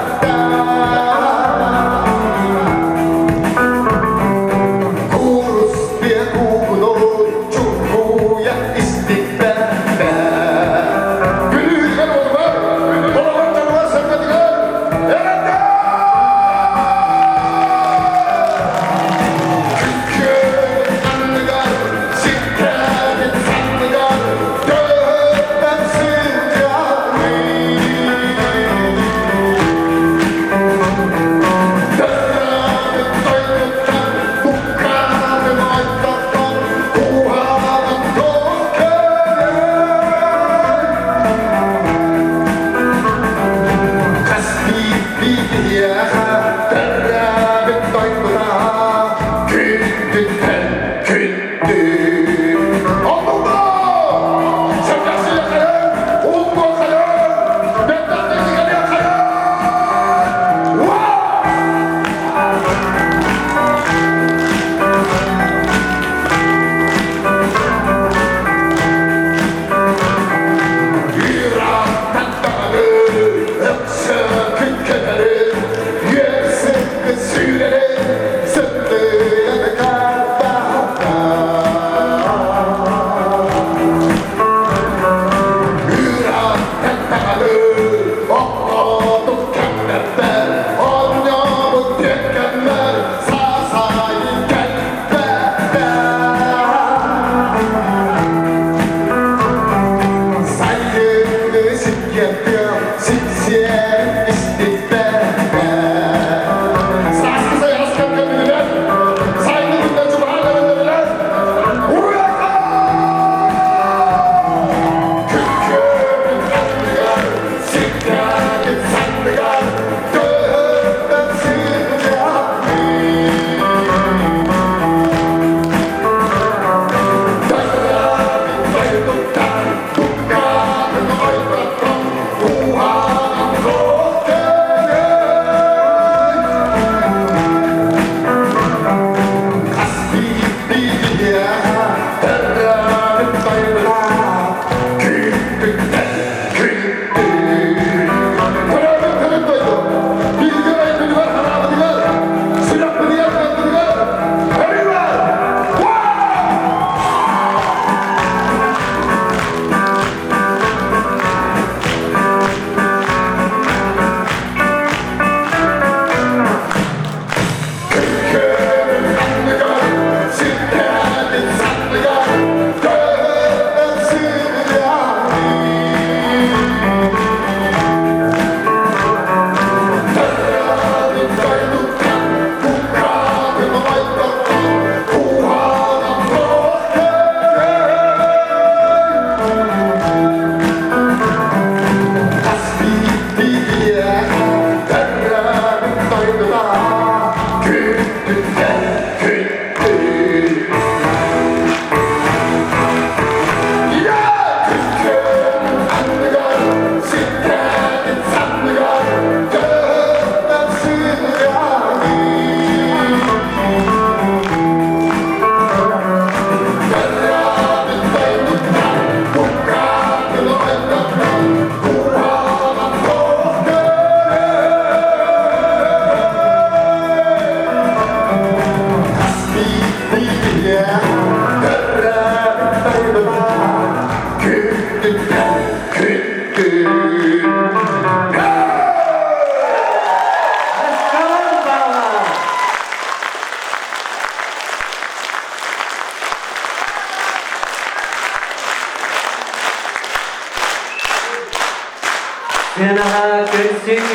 Сынаға көрсін,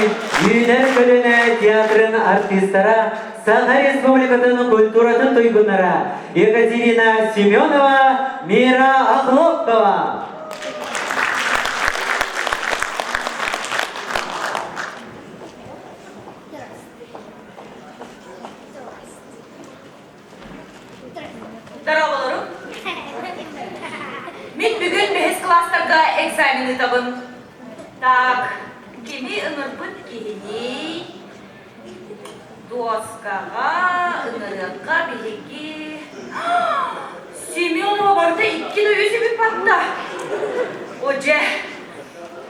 үйінер көліне театрын артистара, Саха Республикатын культуратын тойгунара Екатерина Семенова, Мира Ахлопкова. Здорово, мен бүгін бәйіз класстарға экзамені табын. Так, кеме ыңырбыт кейіне, доскаға, ыңырыққа, белеге. Семенова барды иккен өйесі біп батта. Оже,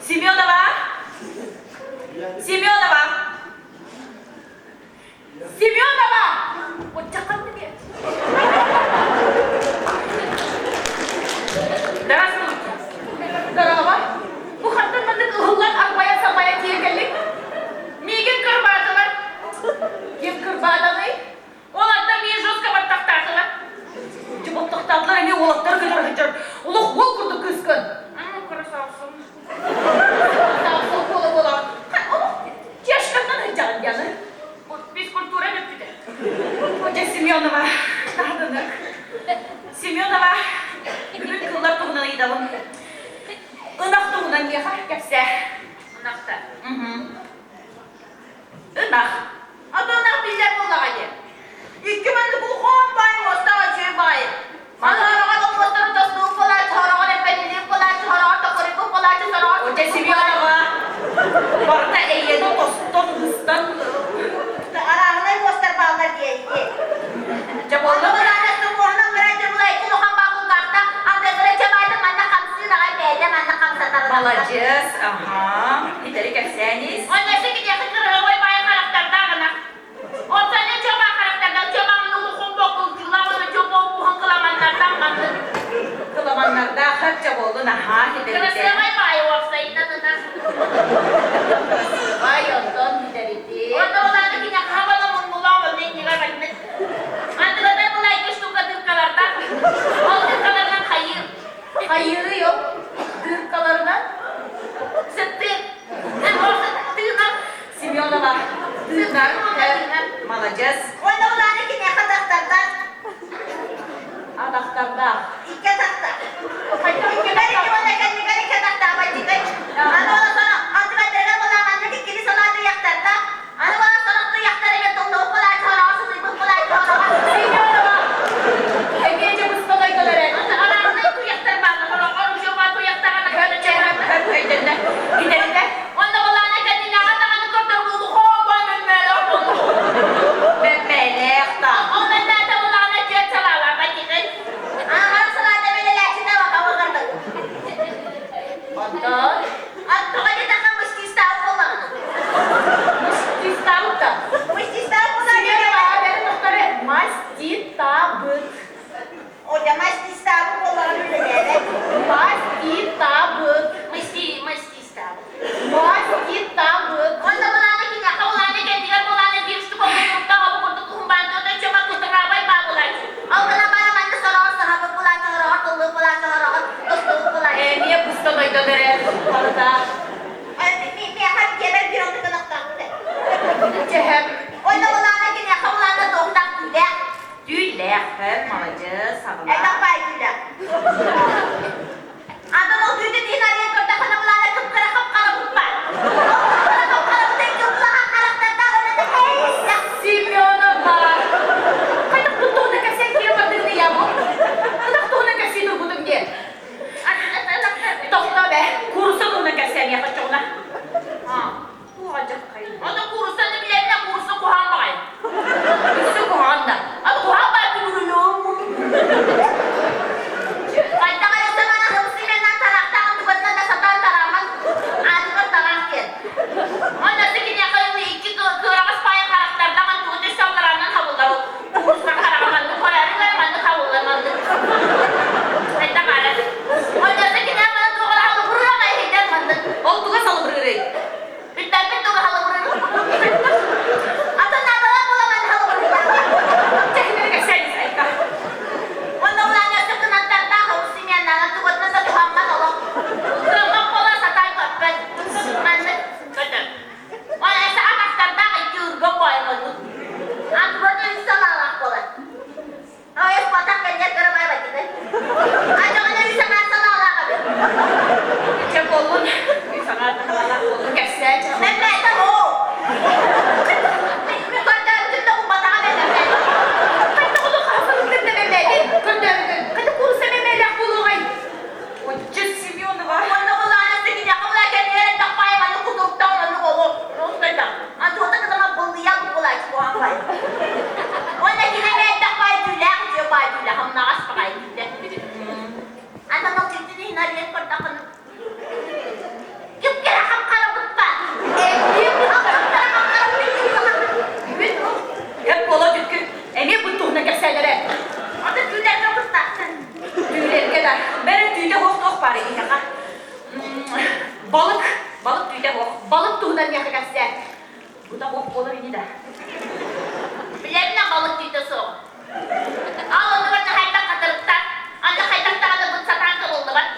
Семенова! Семенова! Семенова! Отча қанды бе? Здравствуйте. Здорово. Bu hatırladık ıhıllar arabaya sarmaya tiyekillik. Megen kırbadılar. Kim kırbadılar? Olatlar meye жестко bat taktağılar. Cıbıp taktağılar eme olatlar kadar hıcır. Улық ол kurdu kıskın. Красавсın. Красавсın kola kola. Yaşlardan hıcağın yanı. Biz kultura lütfüde. Hoca Semyonova. Dağdınık. Semyonova. Бүгін кыллар туғынан айдалым. 은ақ туғынан не қар кәпсе? 은ақта. 은ақ. Аты 은ақ білдер болаға де. Екі мінді бұл қоң байым остаға жөй байым. Мазараға доқыстары тасуы болар, чағыраған әпәділік болар, чағыраған тақырығы болар, чағыраған... Өте Семенова. Барда әйені тостон ғыстан. Арағынай бостар балдар дейді. Жаболды Бұл анасы мұғынан бірәді бұлай күн оған бақыл қақта, андағыра чабайдың манна қамсыз ағай бәйді манна қамсатарыда. Молодец, ага. Итері кәпсәніз. Оннасы кедеқі қырғы ой байы қарақтарда ғына. Отсаны чоба қарақтарда, чобамын ұлықын боқыл, жылауыны чоба ұлықын қыламандардан қамды. Кыламаннарда хат жаболдын, аха. Кырысығай байы офсайынадына. Бай ондан бідереді. Онда оларды кене қабалы мұңғылауы нетнеға бәлміз. Андығадан бұлай көштуға дырқаларда. Ол дырқалардан қайыр. Hayırı yok. Дырқалардан сыттыр. Тыгнар. Семенова. Тыгнар. Молодец. Онда оларды кене қазақтардан Adaktarda. ике тақта. Бәрі оны кәдімгәрі тақта абайтикай. Аны ола сана антыға дырға болағанды кекелі соларды яқтарда. Аны ола санақты яқтар еме тоңды оқылар чағырағы сұйбық болар чағырағы. Семенова. Әгенде бұсталай көлерек. Арағынай туяқтар бағы. Орын жоба туяқтағаны көді чәйрәді. Өйденде. Гидерінде. Онда оланы кәдімгі ағатағаны көрді бұлды қоғай мәмәлі оқылды. Мәмәлі ақта. Ол мәмәлі олағына жөт салалар байтикай. Ағарық салады белеләсіне бақа бағырды. Ondan. Аттыға детақа мұстистау болағына. Маститабыта. Мұстистау болағына. Семенова. Бәрі тоқтары. Маститабыт. Оля мастистау болағына біледі. Маститабыт. Мастистау. Маститабыт. Онда болағына кене қаулағына кәндігер болағына бірішті болғандықта ғабы құрды құмбанды одан чөма күтіға бай ба болағына. Алдына бараманды сұрағыр сағабы болағына сұрағыр тұлғы болағына сұрағыр ұстығы болағына. Niye бұсталай көлерек? Барда. Мен хат кебер бір онды қанақтағынды. Чехем. Онда болағына кене қаулағына тоқтақ күлі. Tüylek. Молодец. Сағына. Әйтақ бай күлі. Андын ол күлді дейін ария көрді қана болағына күп-қара қап-қара бұтпай. Қап-қара бұтай көпіліға қарақтарда өнеді әйісі. Семенова. Қайдақ тұқтығына кәсен кері бардыңды я бұл? Қайдақ тұғына кәсен ұғыдыңде? Тоқта бә. Курсы тұғына кәсен яқы жоғына. Туғачық қайын. Оны құрысаны білеміне құрысы құған бай. Үсі құғанда. Ал құған бай күлілі. Қайдақ nariyet kortakın. Yıp kere hamkara butpa. Hep kola dükkü. Emi bu tuhna keselere. Adı tüylerine butlaksın. Tüylerge de. Benim tüyde hoş bari yaka. Balık tüyde hoş. Balık tuhna yaka kesse. Bu da hoş olur ini de. Bilemine balık tüydesi o. Al onu bana hayta katırıktan. Anda haytakta adı bıt satan kıl oldu bak.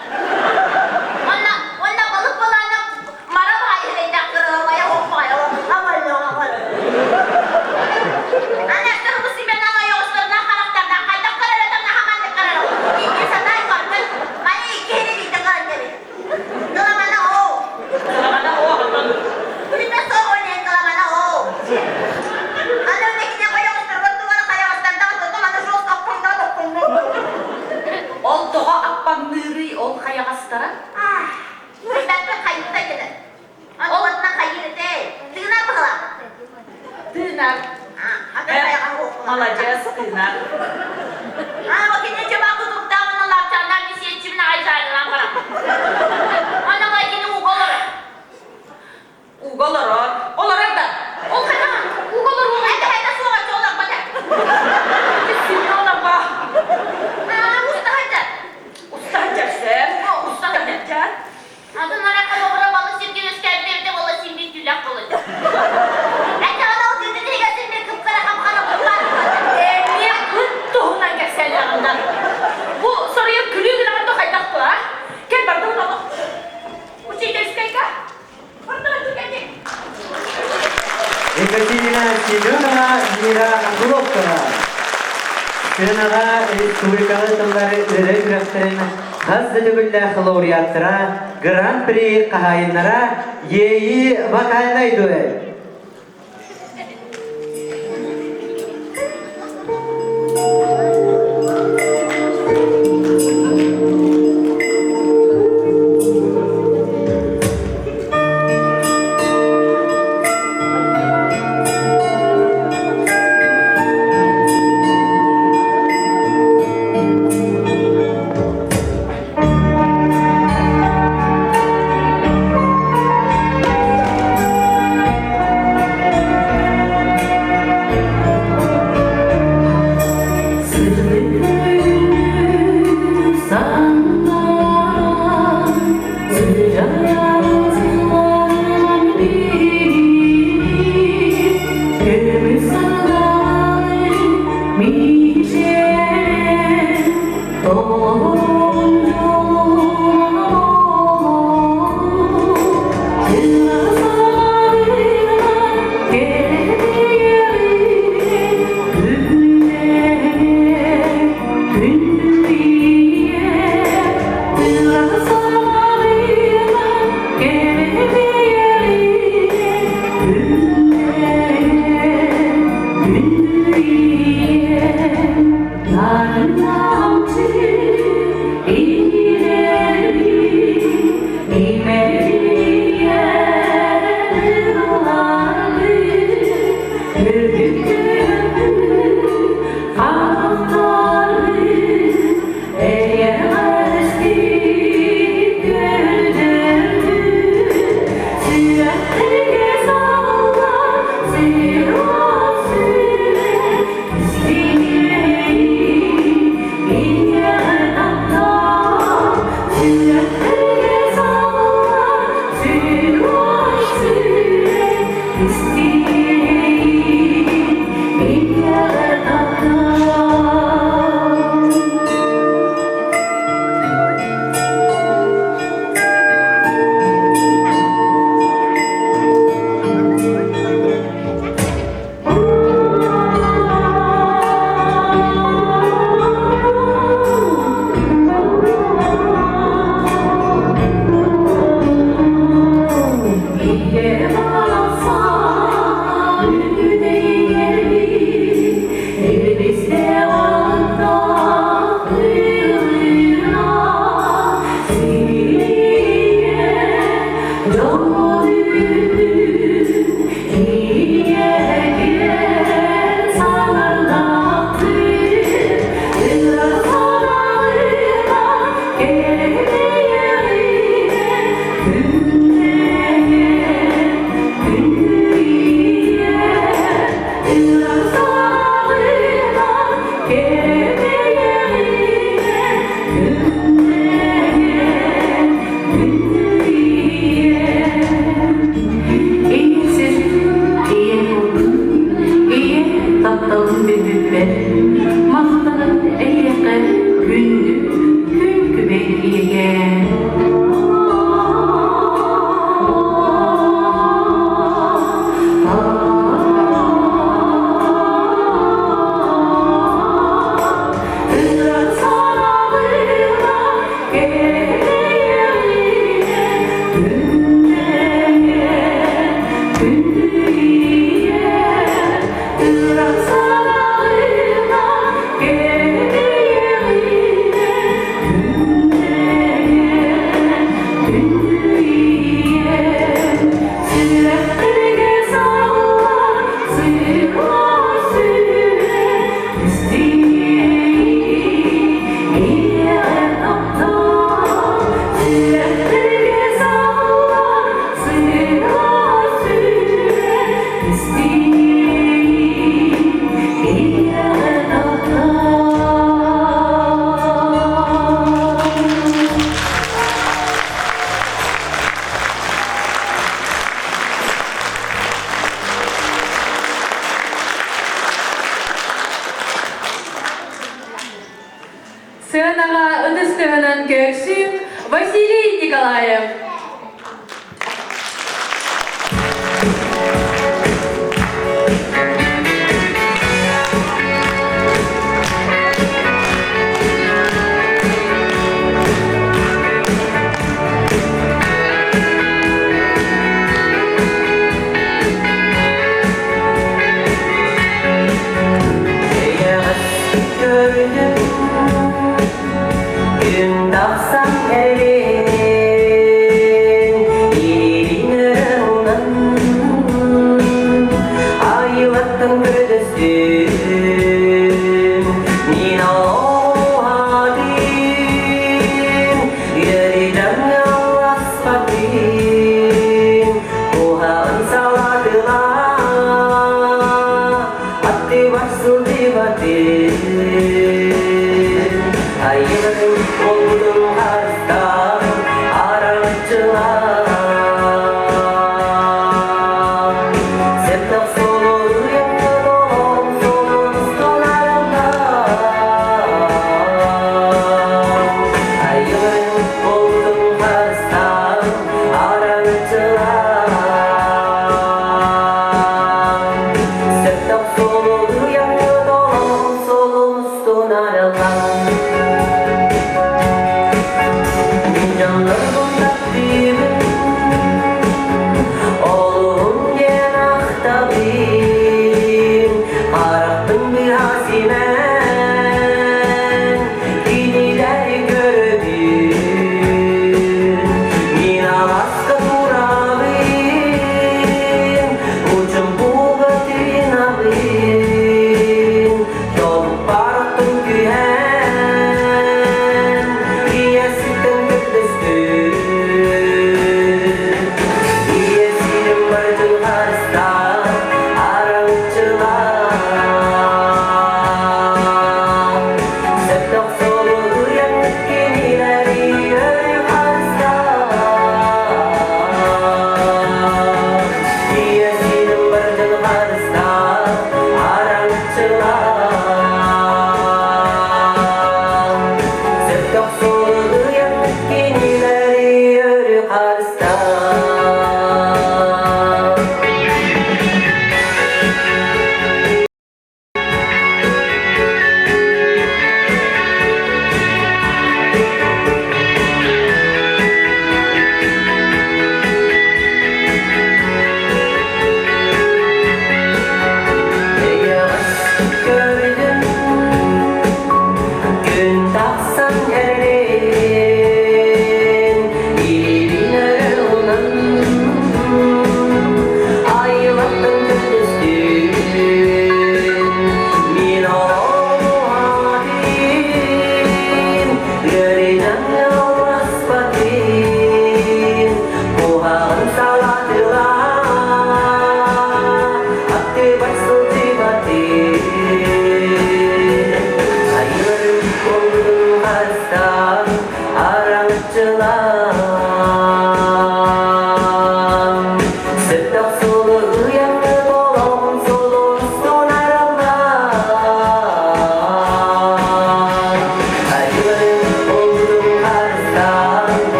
Onna balık balağına mara bayi heydak kırılmaya hopmaya. Aman yok aman. Anne sırrı simen ana yoğuşlarından karakterden haytak kararatan hamanlık kararım. İnsan day korkun. Mani iki heri diydi karan gibi. Kılamana o. Kalamana o hatun. Kulübe soğuk oynayın kılamana o. Anne öndekine koyamazlar. Duvara kayamazlar. Daha da dolanır. Yol kapında dokundu. Ol doğa akpan nırı ol kayagastara. Ben de kayıtta gidelim. Oğlundan kayıtı değil. Tığınar mı kılam? Tığnar. Adı kayağı okula. Alacağız tığnar. O gidince bakıp dağını laptanlar bir şey içimine ayıcaydı lan bana. Anam ayını uğuları. Uğuları. Olarak da. O kadar. Uğuları uğuları. Hede soğuk çoğulak bana. Kesinlikle ona bak. Usta hadi. Usta haccarsın. Usta haccar. Adınlara kalabura balı sirkiniz kendimde balı bir tülak olacak. Hadi ana o düdüğüne gelsin bir kıpkara kapkara kurtlar. Niye bu tohumdan keserlerinden? Bu soruya gülüyor lan da kaydak bu ha? Gel bardağı da bak. Bu şey gösterge. Bardağı da geldi. Екатерина Семенова, Мира Андуловкова. Сынаға республикалы тылдары ірі күрәктерін қазды дүгілді лауреаттыра, гран-при қағайынлара ейі вокальный дуэль. Николаев.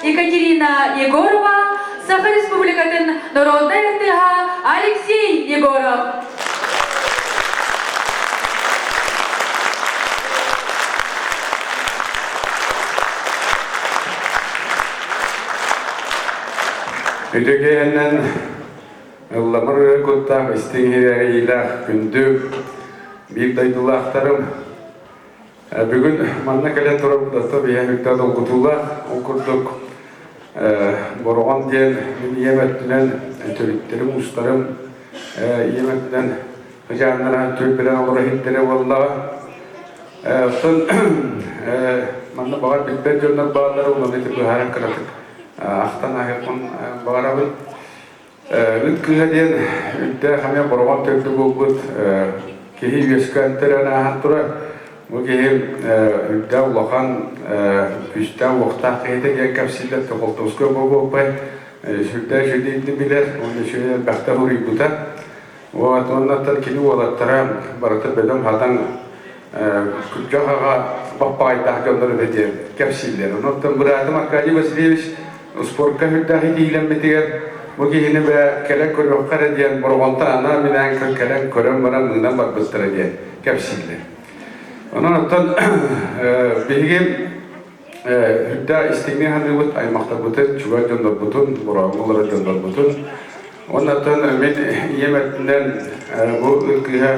Екатерина Егорова, Саха Республикатын Народная РТХ Алексей Егоров. Ödegeyenden ıllamır kuttam istihireriyle gündü bir daydulaktarım. Bugün manna kalen turab da bir hemikta dokutula okurduk. Borgan diyen yemettilen türklerim ustarım yemettilen hıcanlara türklerin olur hittere vallahi. Tın manna bağır bitber jönler bağları ulan etir bu haran kıratık. Ahtan ahirkun bağırabın. Lütküze diyen ülde hamya borgan türkü bulgut kehi yöskenteren turar. Bu kehi ülde ulağan güçte uğta kıyıda gel kapsiller kapoltoska bu bay. Şurada şöyle bilir. Onu şöyle bakta huri buta. O ondan kini olattıram. Barata bedem hatan Jahaga bapayda gönderip ediyor kapsiller. Ondan buradım Arkadi Vasilyevich sporka hüddahi diyelim bitiyor. Bu gihini be kelek korup kare diyen borgonta ana minan kelek korum bana mınan bakbıstıra diye kapsiller. Ondan bilgim hüdda istigni handırıbıt aymakta butun, çuval jondar butun, borağımlara jondar butun. Ondan men yemetinden bu ülkeye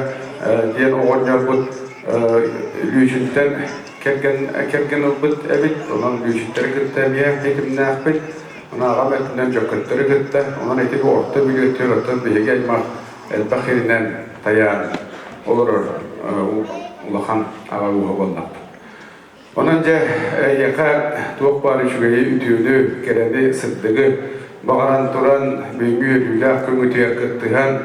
diyen oğanlar but lüjünten kerken olbut evet, onun lüjüntere gırtta biya hekim nahbet, ona rahmetinden jokkatları gırtta, onun eti bir orta bir götürüyor, orta bir gelma el-Bakhirinden tayan olur ulağan ağa uğa bollak. Onunca yaka tuğuk bari şügeyi ütüğünü kerende sıddığı bağıran turan büyüngü yürüyle kümütüye kıttıhan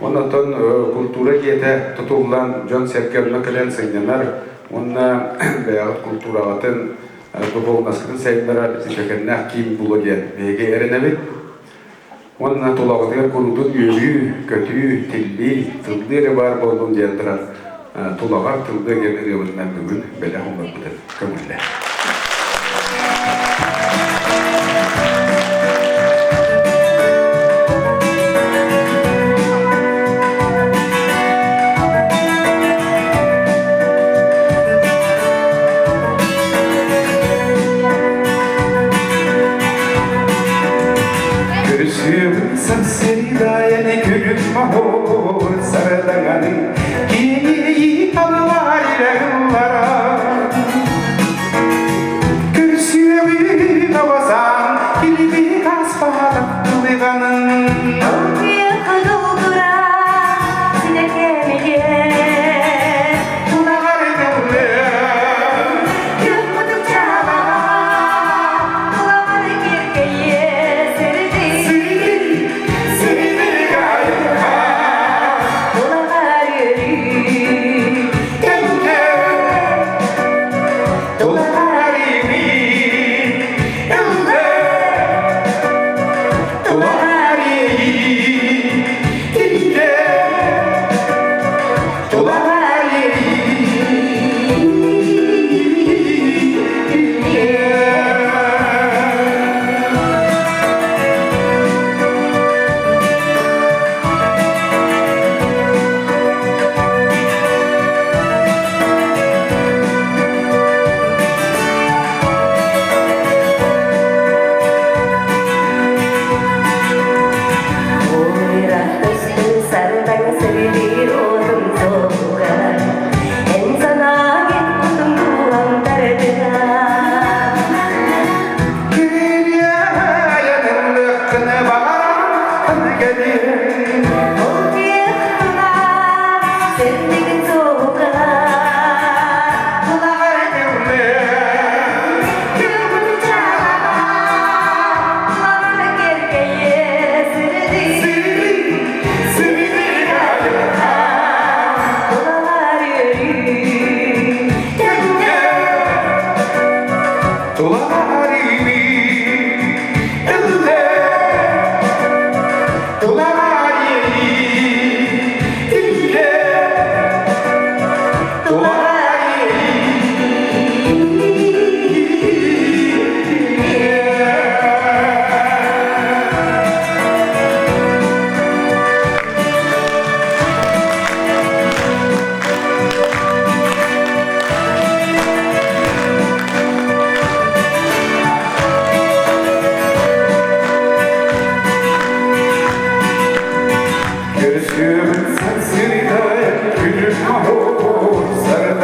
ondan kultura gete tutulan John Serkel'ne kelen seyyanar onunla beyaz kultura atın tuğuk naskırın seyyidara şekerine kim bulu diye beyge erenebi onunla tulağıdır kurudun yürü, kötü, tilli, tılları var boldun diyendiren tulağa tılda gelir yılından bugün böyle olmaktadır. Kömürle. Sen sevdayene gülüm mahur sarılanın iyi anılar ile yıllara Kürsüye basan kilidi kaspadan kılıganın Ortaya kadıldıra sinekemeye Tunagar edemle Yıkmadıkça bana Kulağını kirkeye serdi Seni gayet Kulağlar yürü Görüşüm sen sevdaya gülüm mahur sarılanın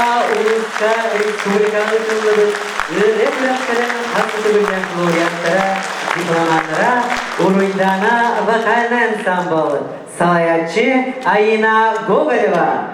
Ulusça Respublikalı Kıllığı Üretüreklerin hakkı bilgen Floriyanlara, diplomatlara, Uruydana Vokal Ensemble, Salayatçı Ayina Gogareva.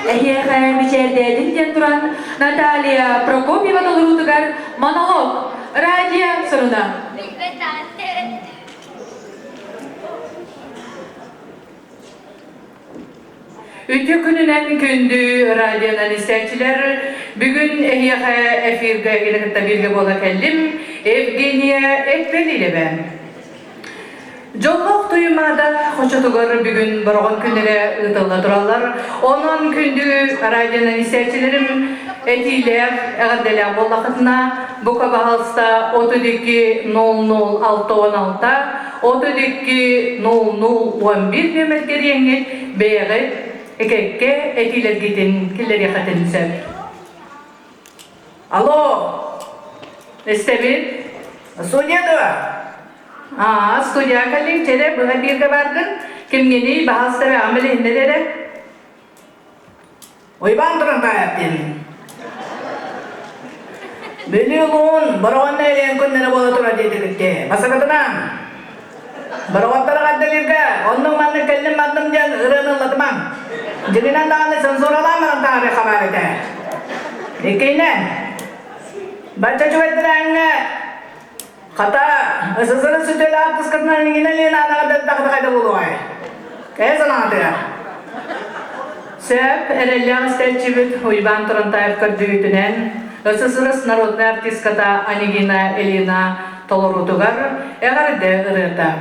Ehyehe biçerdedin diyen duran Natalia Prokopyeva dolurutugar monolog radyo sonuna. Ütü gününen kündü radyodan isterçiler bugün ehyehe efirge gelekte birge bola kellim Evgeniya Ekbel ile ben. Jolluk duymada hoşotugar bugün borgon kündere ıtılla durallar. Onun kündü radyodan isterçilerim etiler eğerdele bollakıtına bu kabahalsta 32-00-616 32-00-11 nömerleri yengil beğeri Ekekke etiler gidin, killer yakatın sen. Alo, Estebin, stüdyoda. Stüdyo kalın, çere bu bir kabargın, kim geni bahasta ve ameli hindelere. Oy bandırın da yaptın. Biliyorsun, baravan neyle kunlara bola tura dedik. Masa katına. Barawatara kadalirga, onun manne kellim madem diyan ıranın latman. Jadinan dağını sensoralar mı tarihe haberede? İkinen, baca cuvetlerine kata ısısını sütüyle atıs kırtmanın yine liyan ana kadar kayda buluyor. Kaya sanatı ya. Sep erelyan stetçivit uyban turantayıp kırdığıtinen ısısırız narodna artist kata Anigina Elina Tolorutugar eğerde ırıta.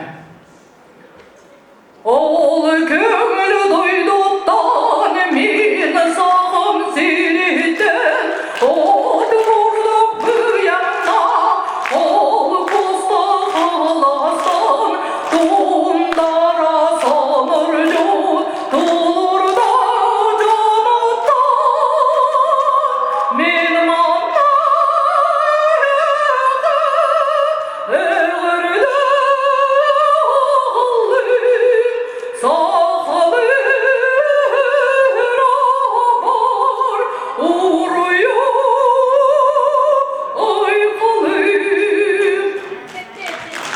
Ol kömülü doyduktan emin sağım sinitten Odu vurduk bu yana ol posta halastan Dundara sanırca dolur da canattan Min manna eğerde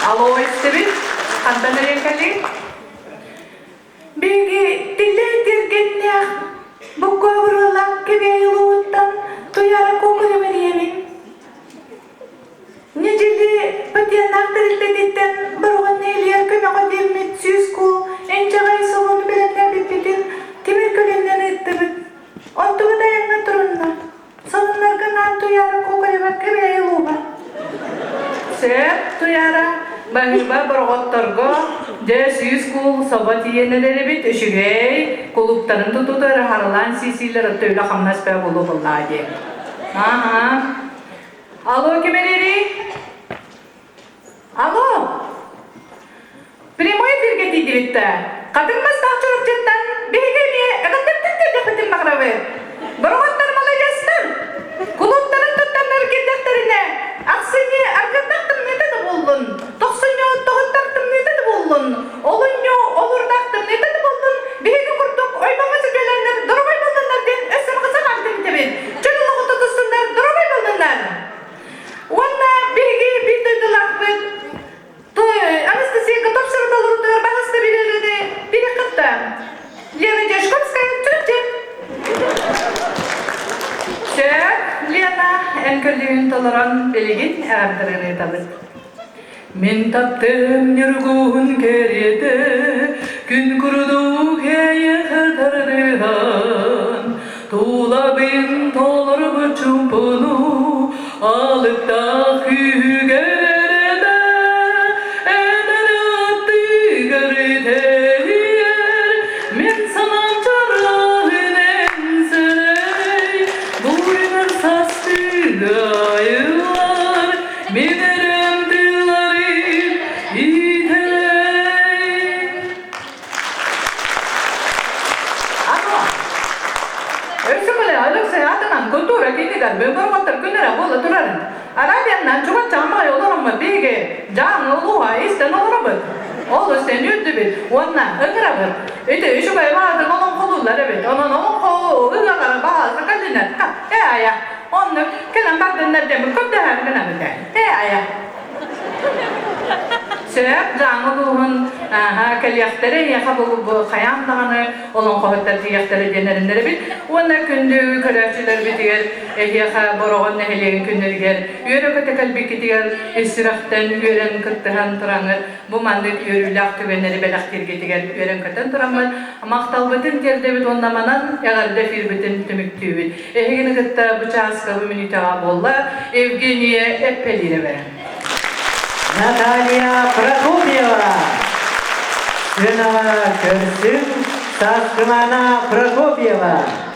Alo Estebin, kantan nereye kali? Begi diledir gitnya, bu kavrulak gibi lutan, tuyara kokunu veriyemin. Neceli patiyan aktarıldeditten, baruan neliya kına kadilmet süsku, encagay salonu biletler bipitin, timir kölenden ettirit. Ontuğu dayanma turunna, salonlar kanan tuyara kokunu gibi lutan. Sep tuyara, bahirba barogottorgo je süskul sabat yeneleri bit üşügey kuluptanın tutudur haralan sisiler ötüyle hamnas be bulu bulladı. Aha. Alo kimeleri? Alo. Primoy firgeti divitte. Kadın mastahçılık cidden bihgemiye ekattık magrabe. Barogottor malayastan. Kuluptanın tutanlar girdeklerine. Aksini argıdaktım nede de buldun. Toksunyo tohutaktım nede de buldun. Olunyo olurdaktım nede de buldun. Bihigi kurduk oymamızı gelenler durumay buldunlar den ösüm kısa kalktım tebin. Çölülüğü tutustunlar durumay buldunlar. Valla bihigi bir duydular bit. Anastasiya topsırı dolurdular bahasta bilirdi. Biri kıtta. Lena Jashkovskaya Türkçe. Lena enkörlüğün toleran beligin erdirene tabit. Min taptım yurgun kerede, gün kurudu keye kadarıhan. Tuğla bin tolar bu çumpunu, alıp da hügerede, eden attı garite yer. Min sanan çarahın ensere, buyur sastı gayılar, binerim dillerim iterey. Ano? Örsümüle alık seyahatından kultura gidigar, böbürvatır günlere bola durarın. Arabiyandan çuvat çamma yollarım mı bilgi, can oluğa isten olurabı. Ol isten yüzdü bir, onunla ıngırabı. İşte şu bayvağı onun kolulları bir, onun kolu ıngırabı bazı kadınlar. Aya, onu kelen bakınlar demir köpte her güne bir de. Aya. Seyap canı ruhun aha kalyaxtere yaha bu kayam dağını olan kohutlar tiyaxtere denerindere bil. Ona kündü körəçiler bitiger yaha boroğun neheleyin kündürger. Yörü köte kalbi kitiger istiraftan yörün kıttıhan turanır. Bu mandık yörülak tüvenleri belaktir getiger yörün kıttan turanır. Maqtal bütün terde bit ondamanan yagarda fir bütün tümüktüğü bit. Ehegini kıtta bıçağıska bu minütağa bolla Evgeniye Epelireve. Natalia Prokopyeva. Sınava körsün Saskımana Prokopyeva.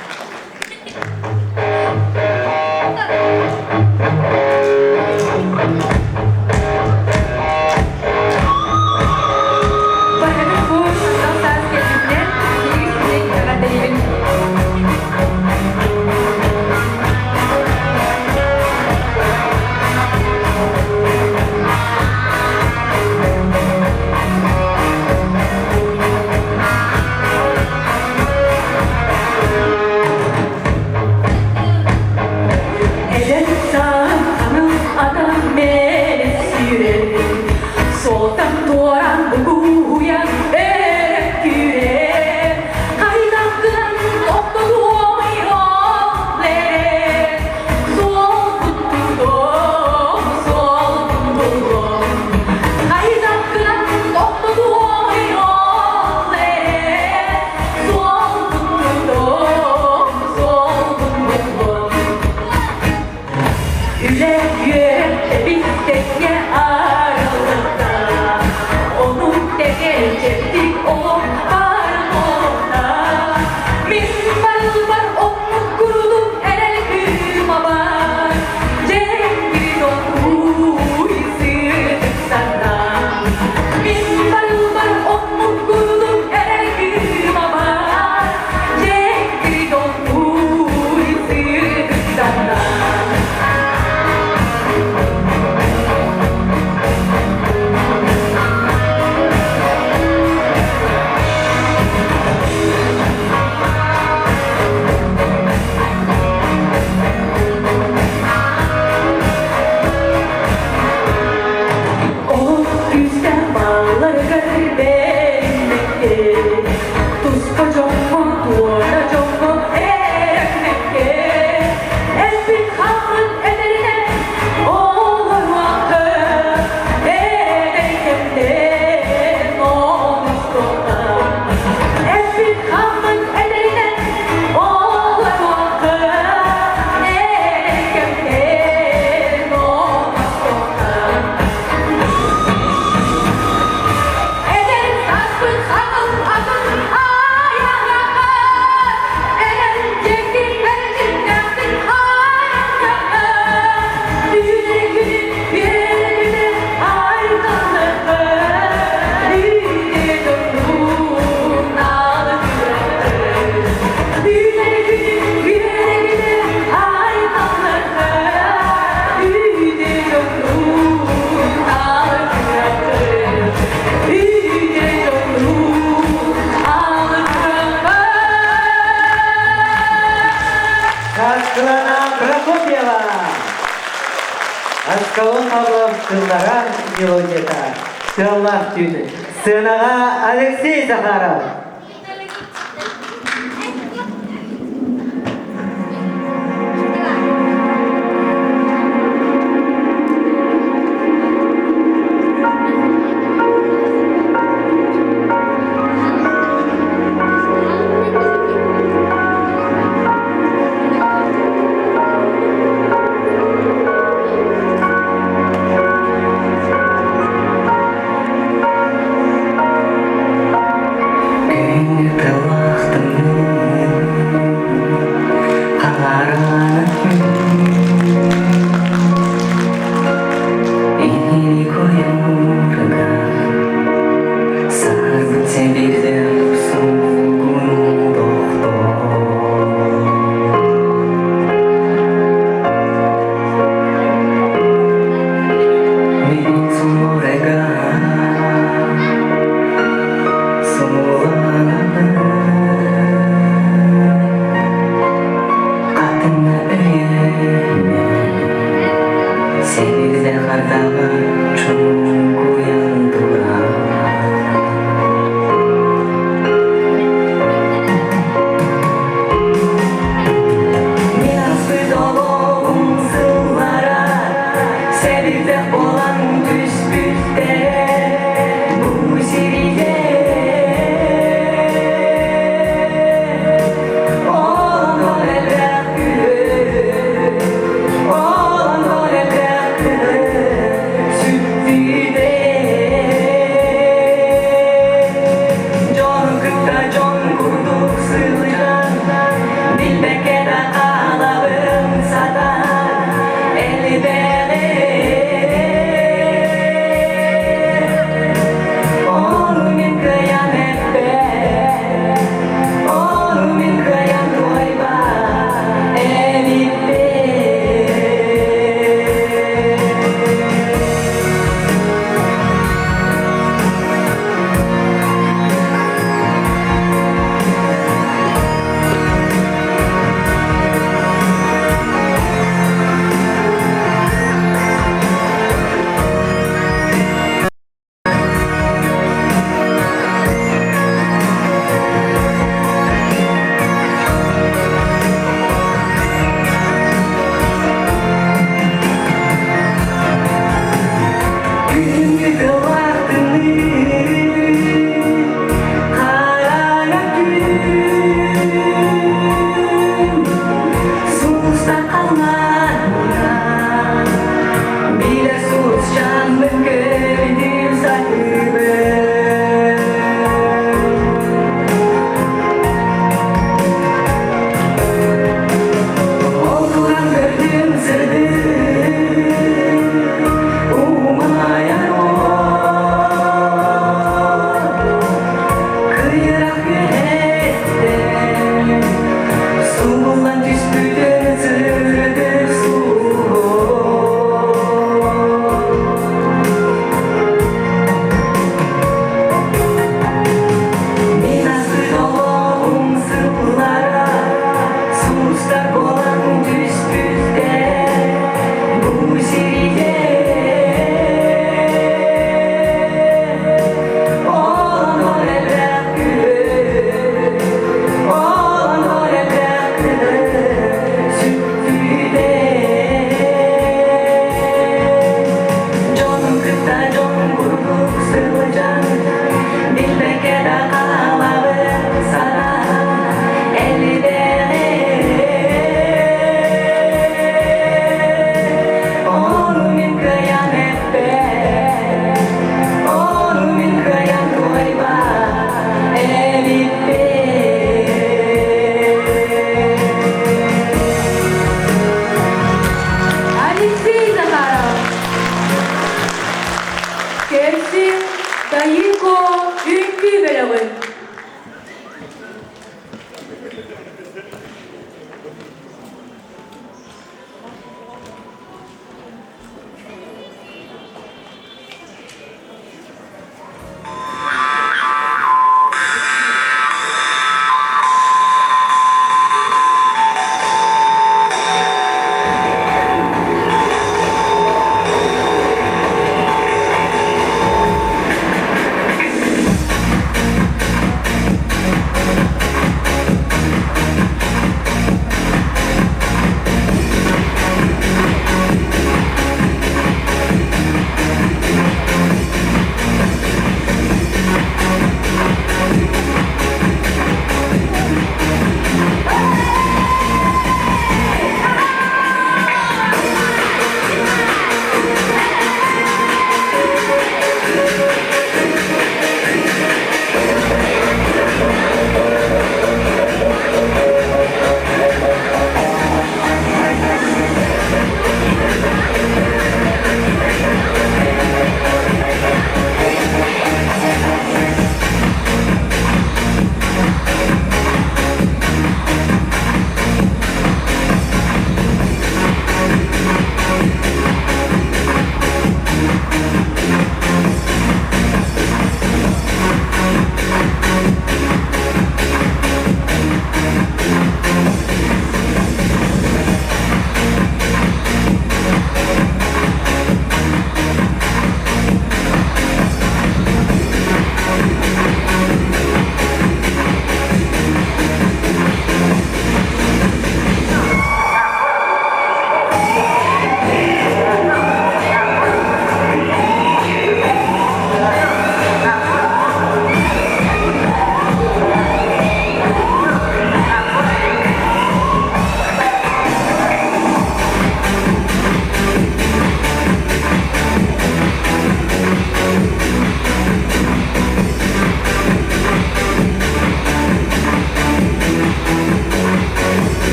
Сынаға Алексей Захаров.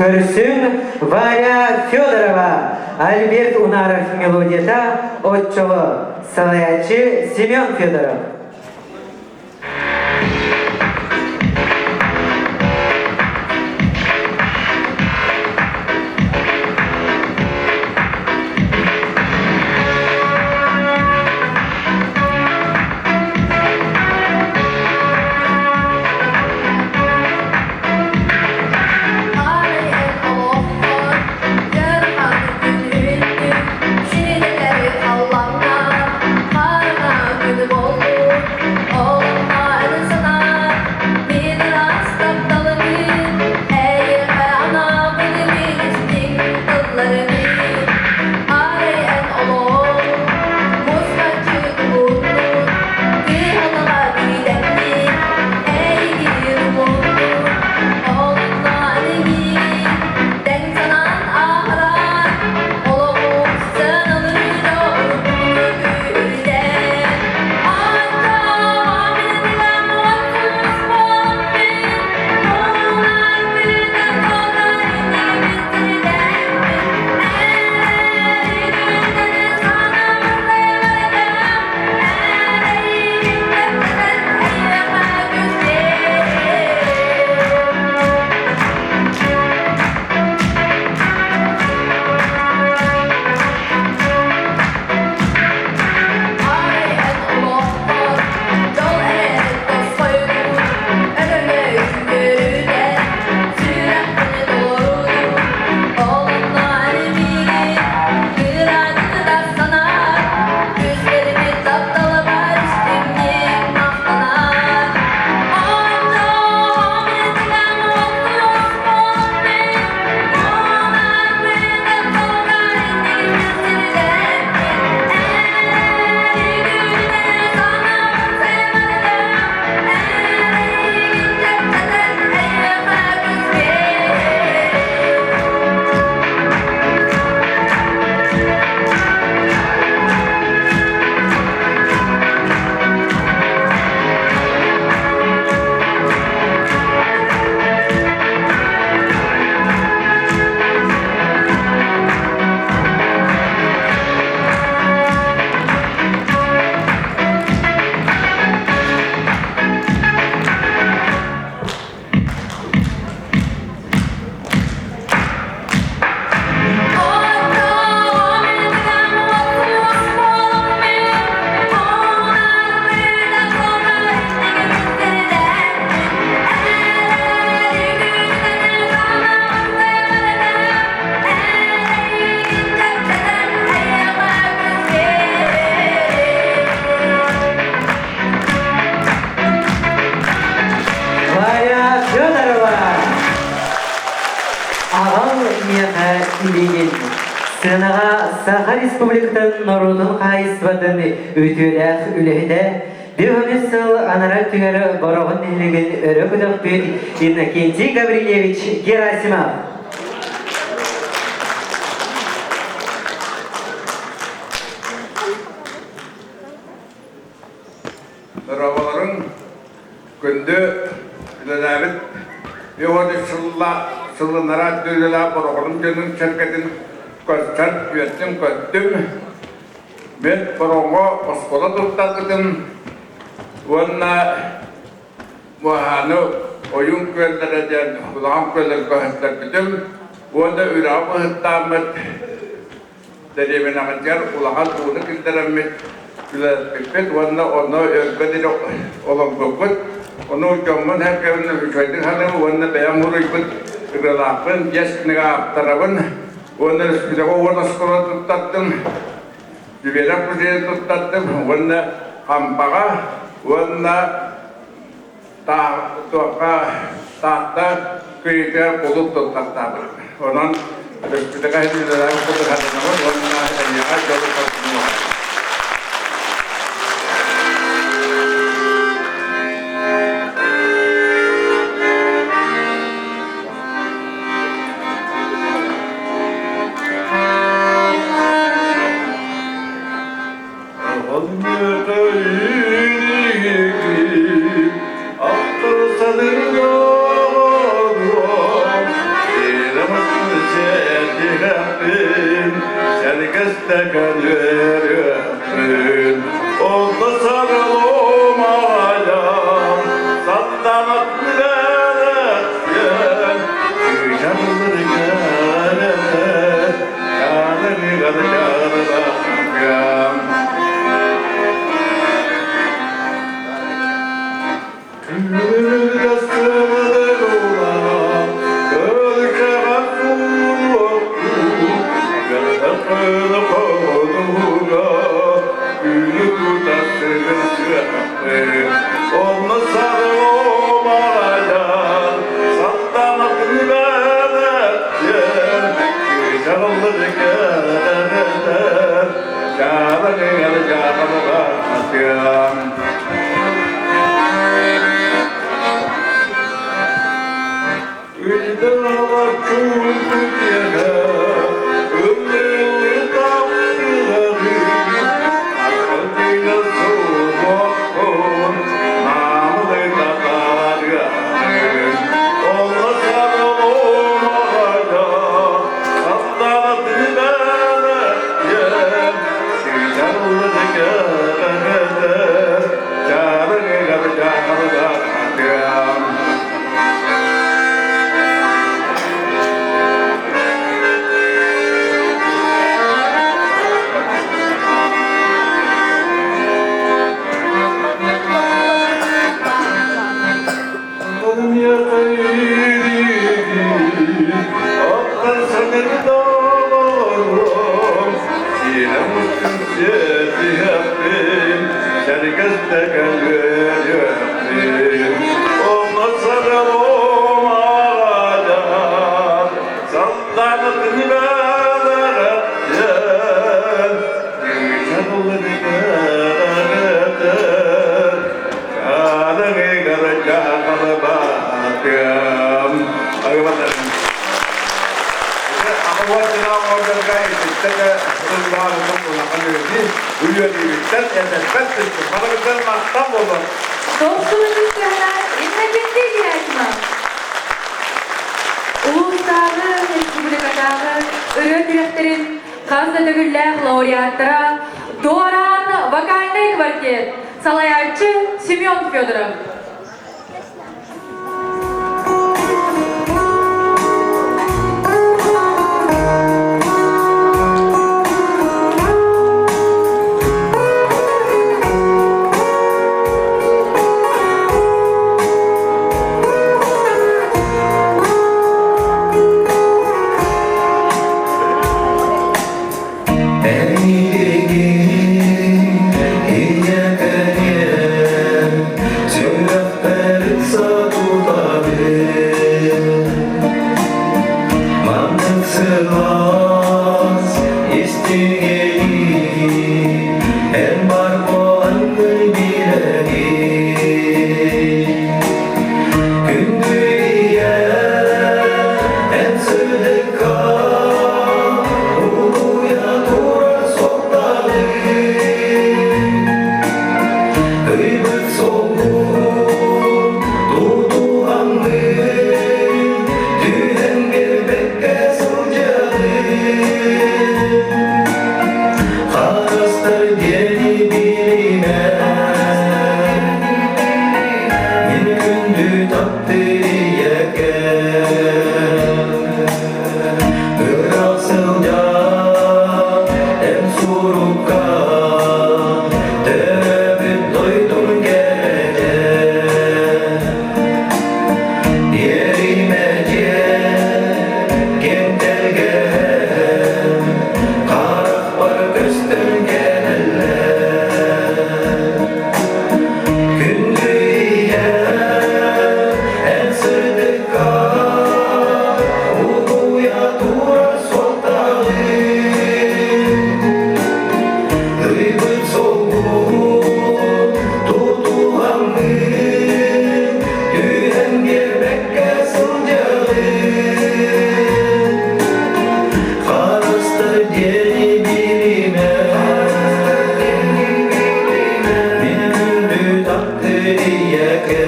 Көрсүн Варя Федорова, Альберт Унаров мелодията, отчело Салаячи Семен Федоров. Сағал мияға илеген. Сынаға Саха Республикатын Норудын қайысбатын өтеләқ үләді. Бүйіміз сыл анара түгері борағын әлеген өрі күдік бүйт Иннокентий Гаврилевич Герасимов. Rabaların gündü ilerlebit bir hoca sılınlara dönüler borağının dönün şirketin köşkert ürettim köttüm. Ben borağına oskola tuttadım. Onunla muhanı oyun köylere kulağım köylere köşkettim. Onda ürabı hıttamet dediğimin ağaçlar kulağın tuğunu kildiremet. Pipet warna ono gede olong bukut ono cuman hakkan cuaitin halu warna bayam huru ikut relapun jas nega tarawan warna sekolah warna sekolah tutatum dibera presiden tutatum warna hampaga warna tahta kerja produk tutatum onon kita kahit dalam produk hasil nama warna hanya jauh semua. Семен Федоров. So sığmaz isteği en var olan bilegi gündüye en sıdıka uluya tura sokladı hıybık soğuk tutuğanlı dühen bir bekke sıcağı karastır diyeni bilmez min gündü takdiriyeke Irak sılca en surukka terebbüt duydum gelece yerime gentelge karak var göstüm geneller gündüye en sırdıka uluya tura soltağı hıybıt soğuk tutuğanlı dühen bir bekke sıcağı karastır diyeni bilmez min gündü takdiriyeke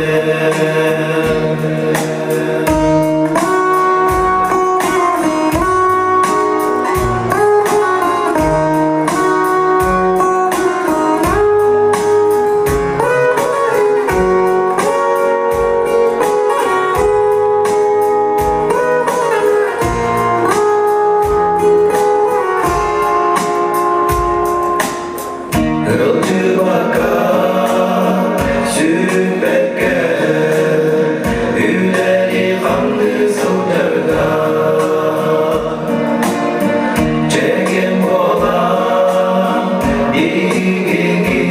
Kırılcı baka sürüpeke Üleri kanlı sıldarda Çekin bola bilgini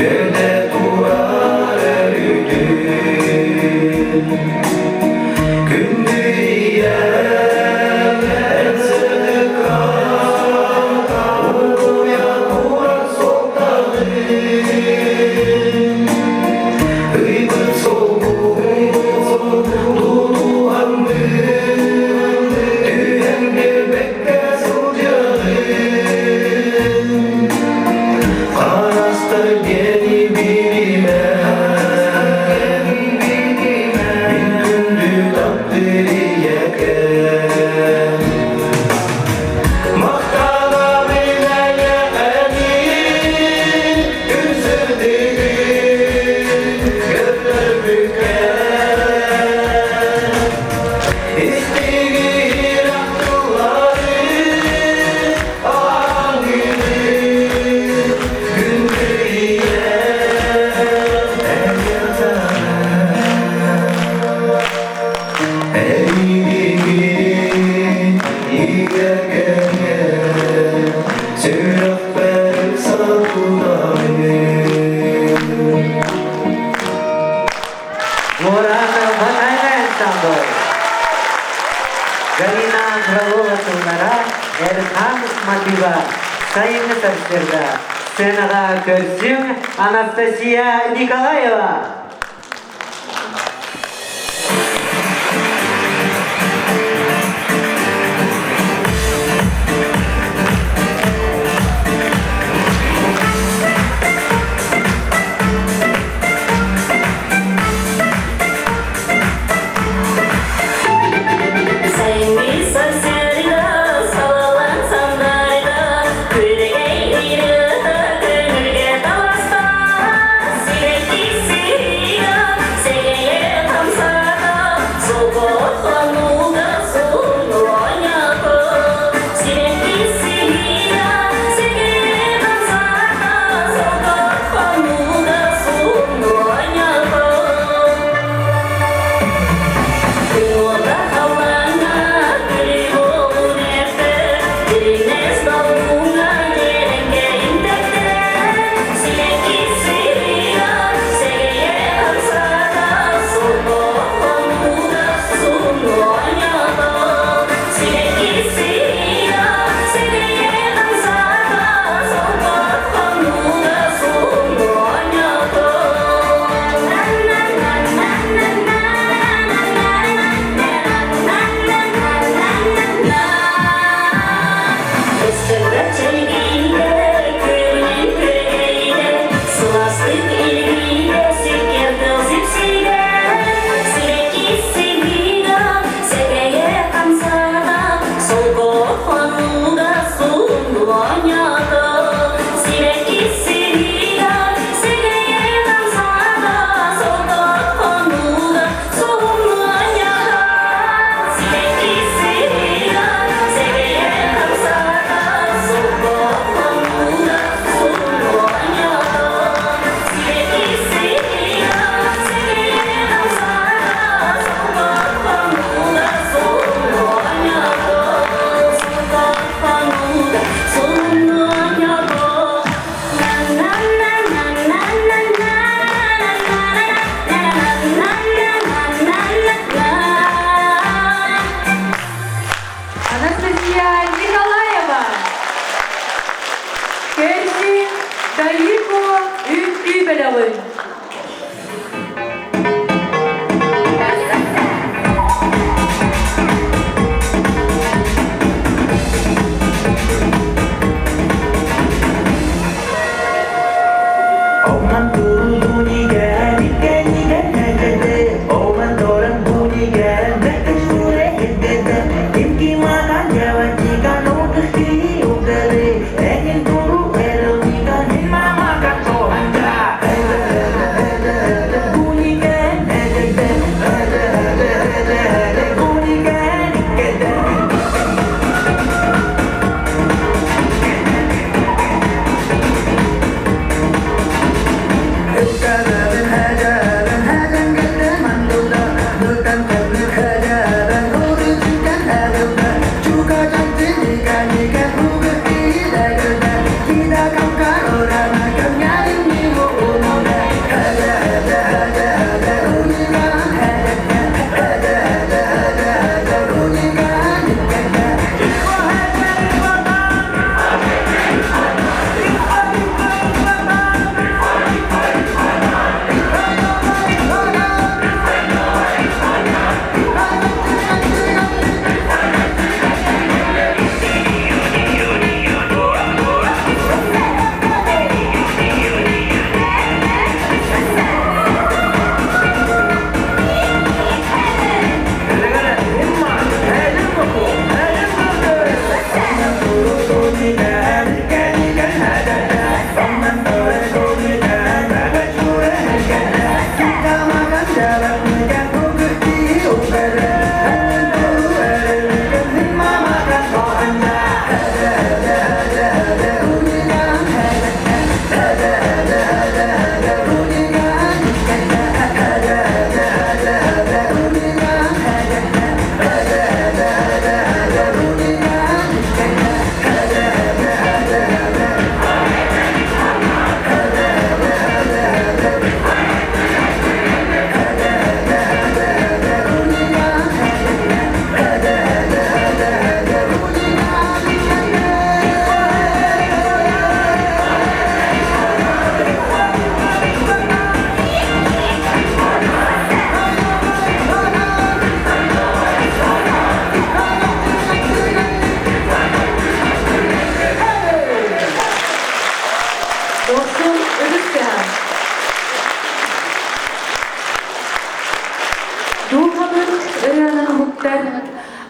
Yerde durar erüdün Gündüye en sıdıka uluya tura soltağı hıybıt soğuk tutuğanlı dühen bir bekke sıcağı karastır diyeni bilmez min gündü takdiriyeke Maktala bileye emin Güzürdüğün gözler büker İstihir akılları Ağan günü gündüye en yazar Eğilin İgergene Sürüp verip satılayım Мурана Батайна ансамбль. Галина Крылова Тунара, Эрхан Исматова, Сайын Тапсырда. Сценаға көрсін Анастасия Николаева. Sayın sözlerine salalan sandarda Küreğe gönülge dalastan Sirekisi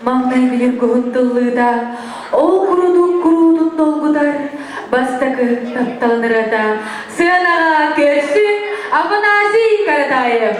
Mangay bilir gohuntulluğu da, o kurudun dolgudar, bastakı taptalanır da, sığanağa kersin, Afanasi Karatayev.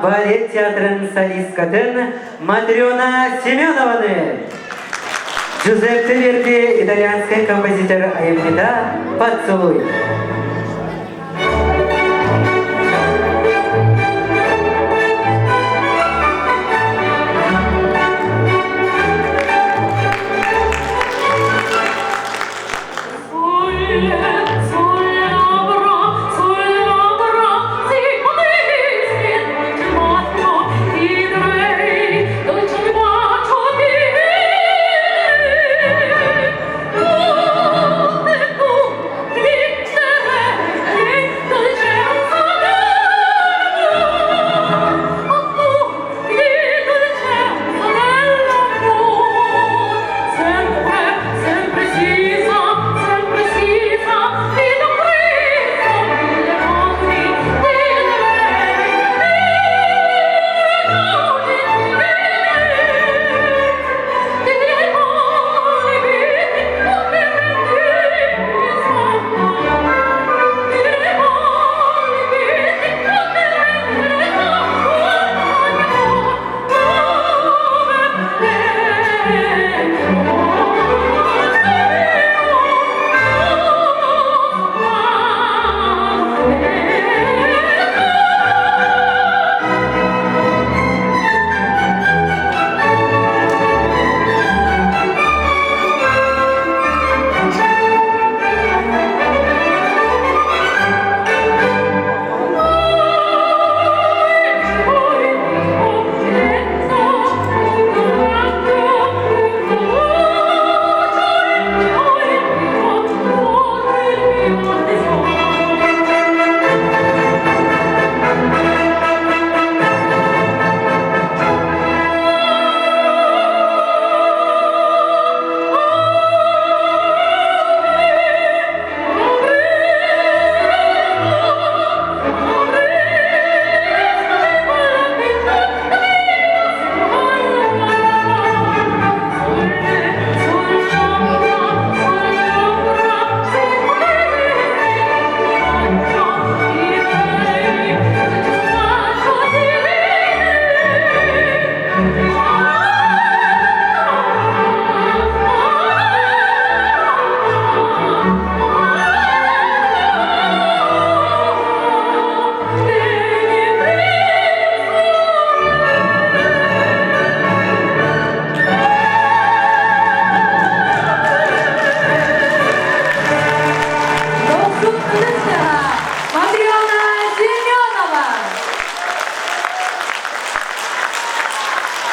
Балет театрын солисткатын Матрёна Семенованы. Джузеппе Верди, итальянский композитор Аэмида «Поцелуй». Oh,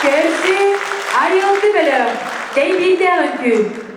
Gerçi ayrıldı böyle. Değbildiğin gün.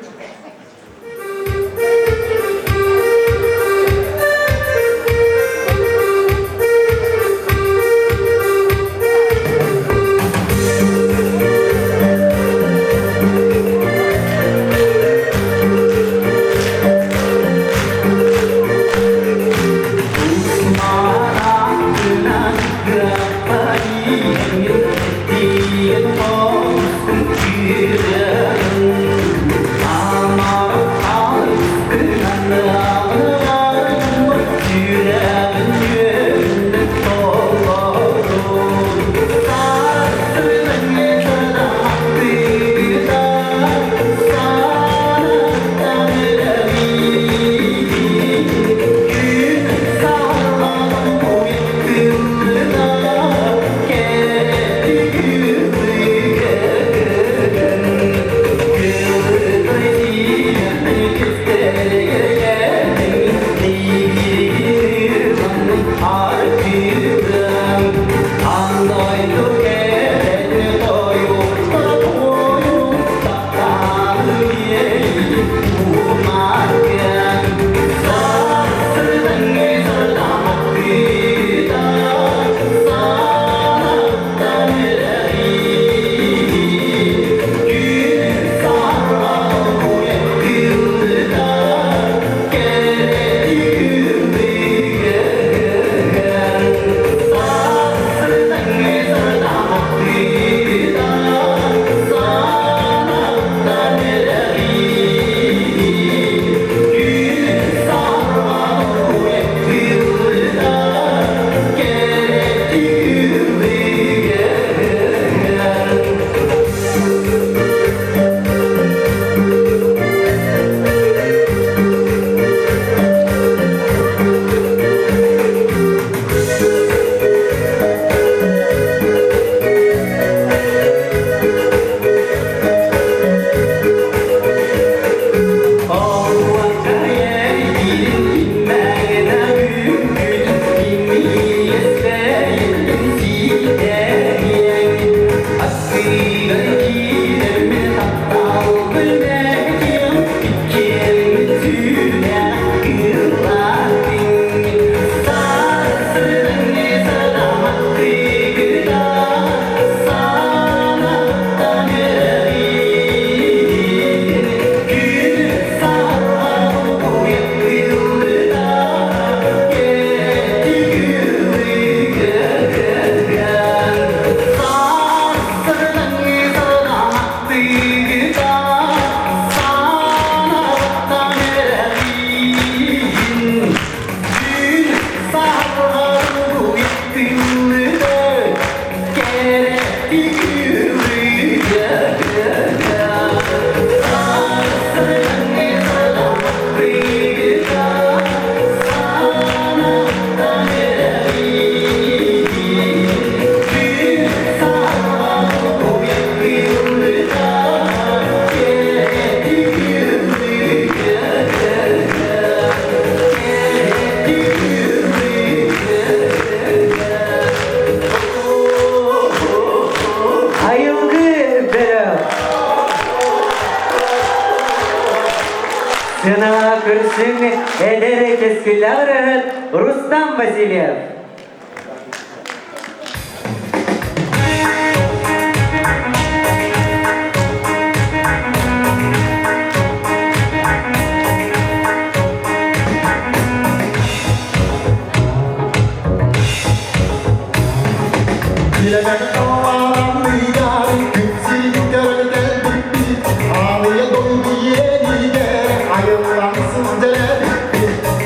Сына күрсің әдері кескілері Рустам Васильев.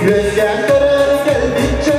Gözler geldikçe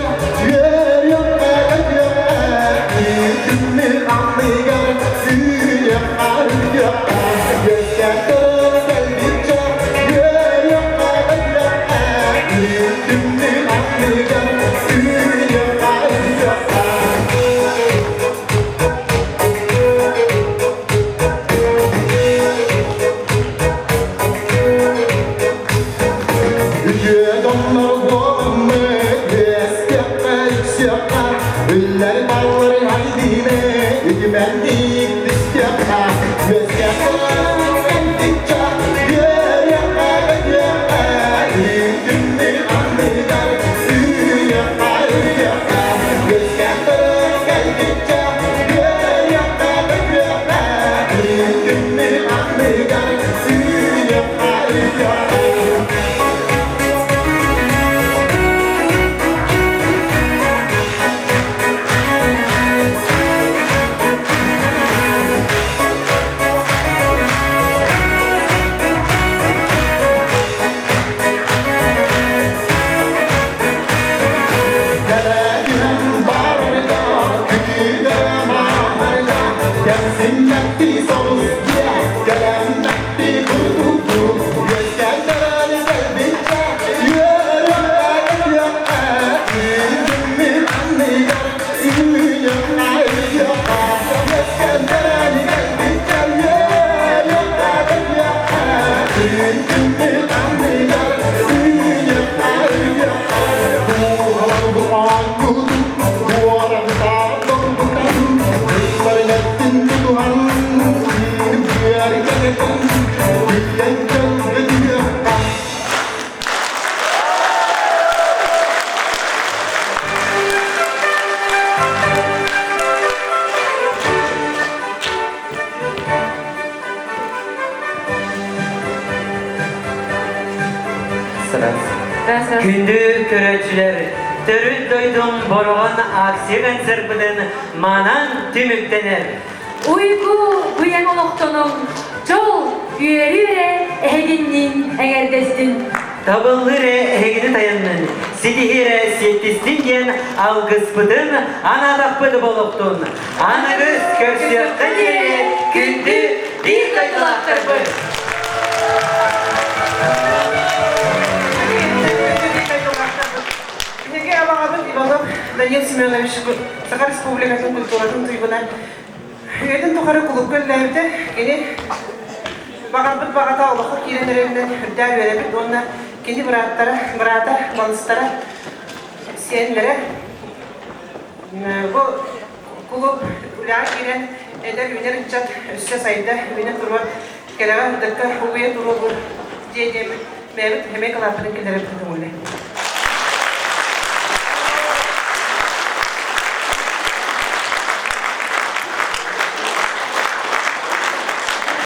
Күнді көрәтшілер, түрін дойдың бұрған ақсеген сірпідің манан түміктенер. Уйгу буян олоқтоның жол үйері әгеннің әгердестін. Табылыры әгені таянның, сидихері сеттістін ден алғыспыдың анадақпыды болуқтың. Анығыз көрсетті дере күнді бір қайтылақтыр бұл. Данил Семенович, Саха Республикатын культуратын туйбына. Үйетін тұқары құлып көлләйді, кені бағарбыт бағата олықы кейленерімден үрдәр веребіт, онына кені бұрата, маныстара сенлері. Бұл құлып үләр кейлен әдәр үйнер үтчат үссе сайында үйнер тұрбат келеға үдіккі ұғыйы тұру бұл дейдемі мәбіт әмек алапының келері бұдың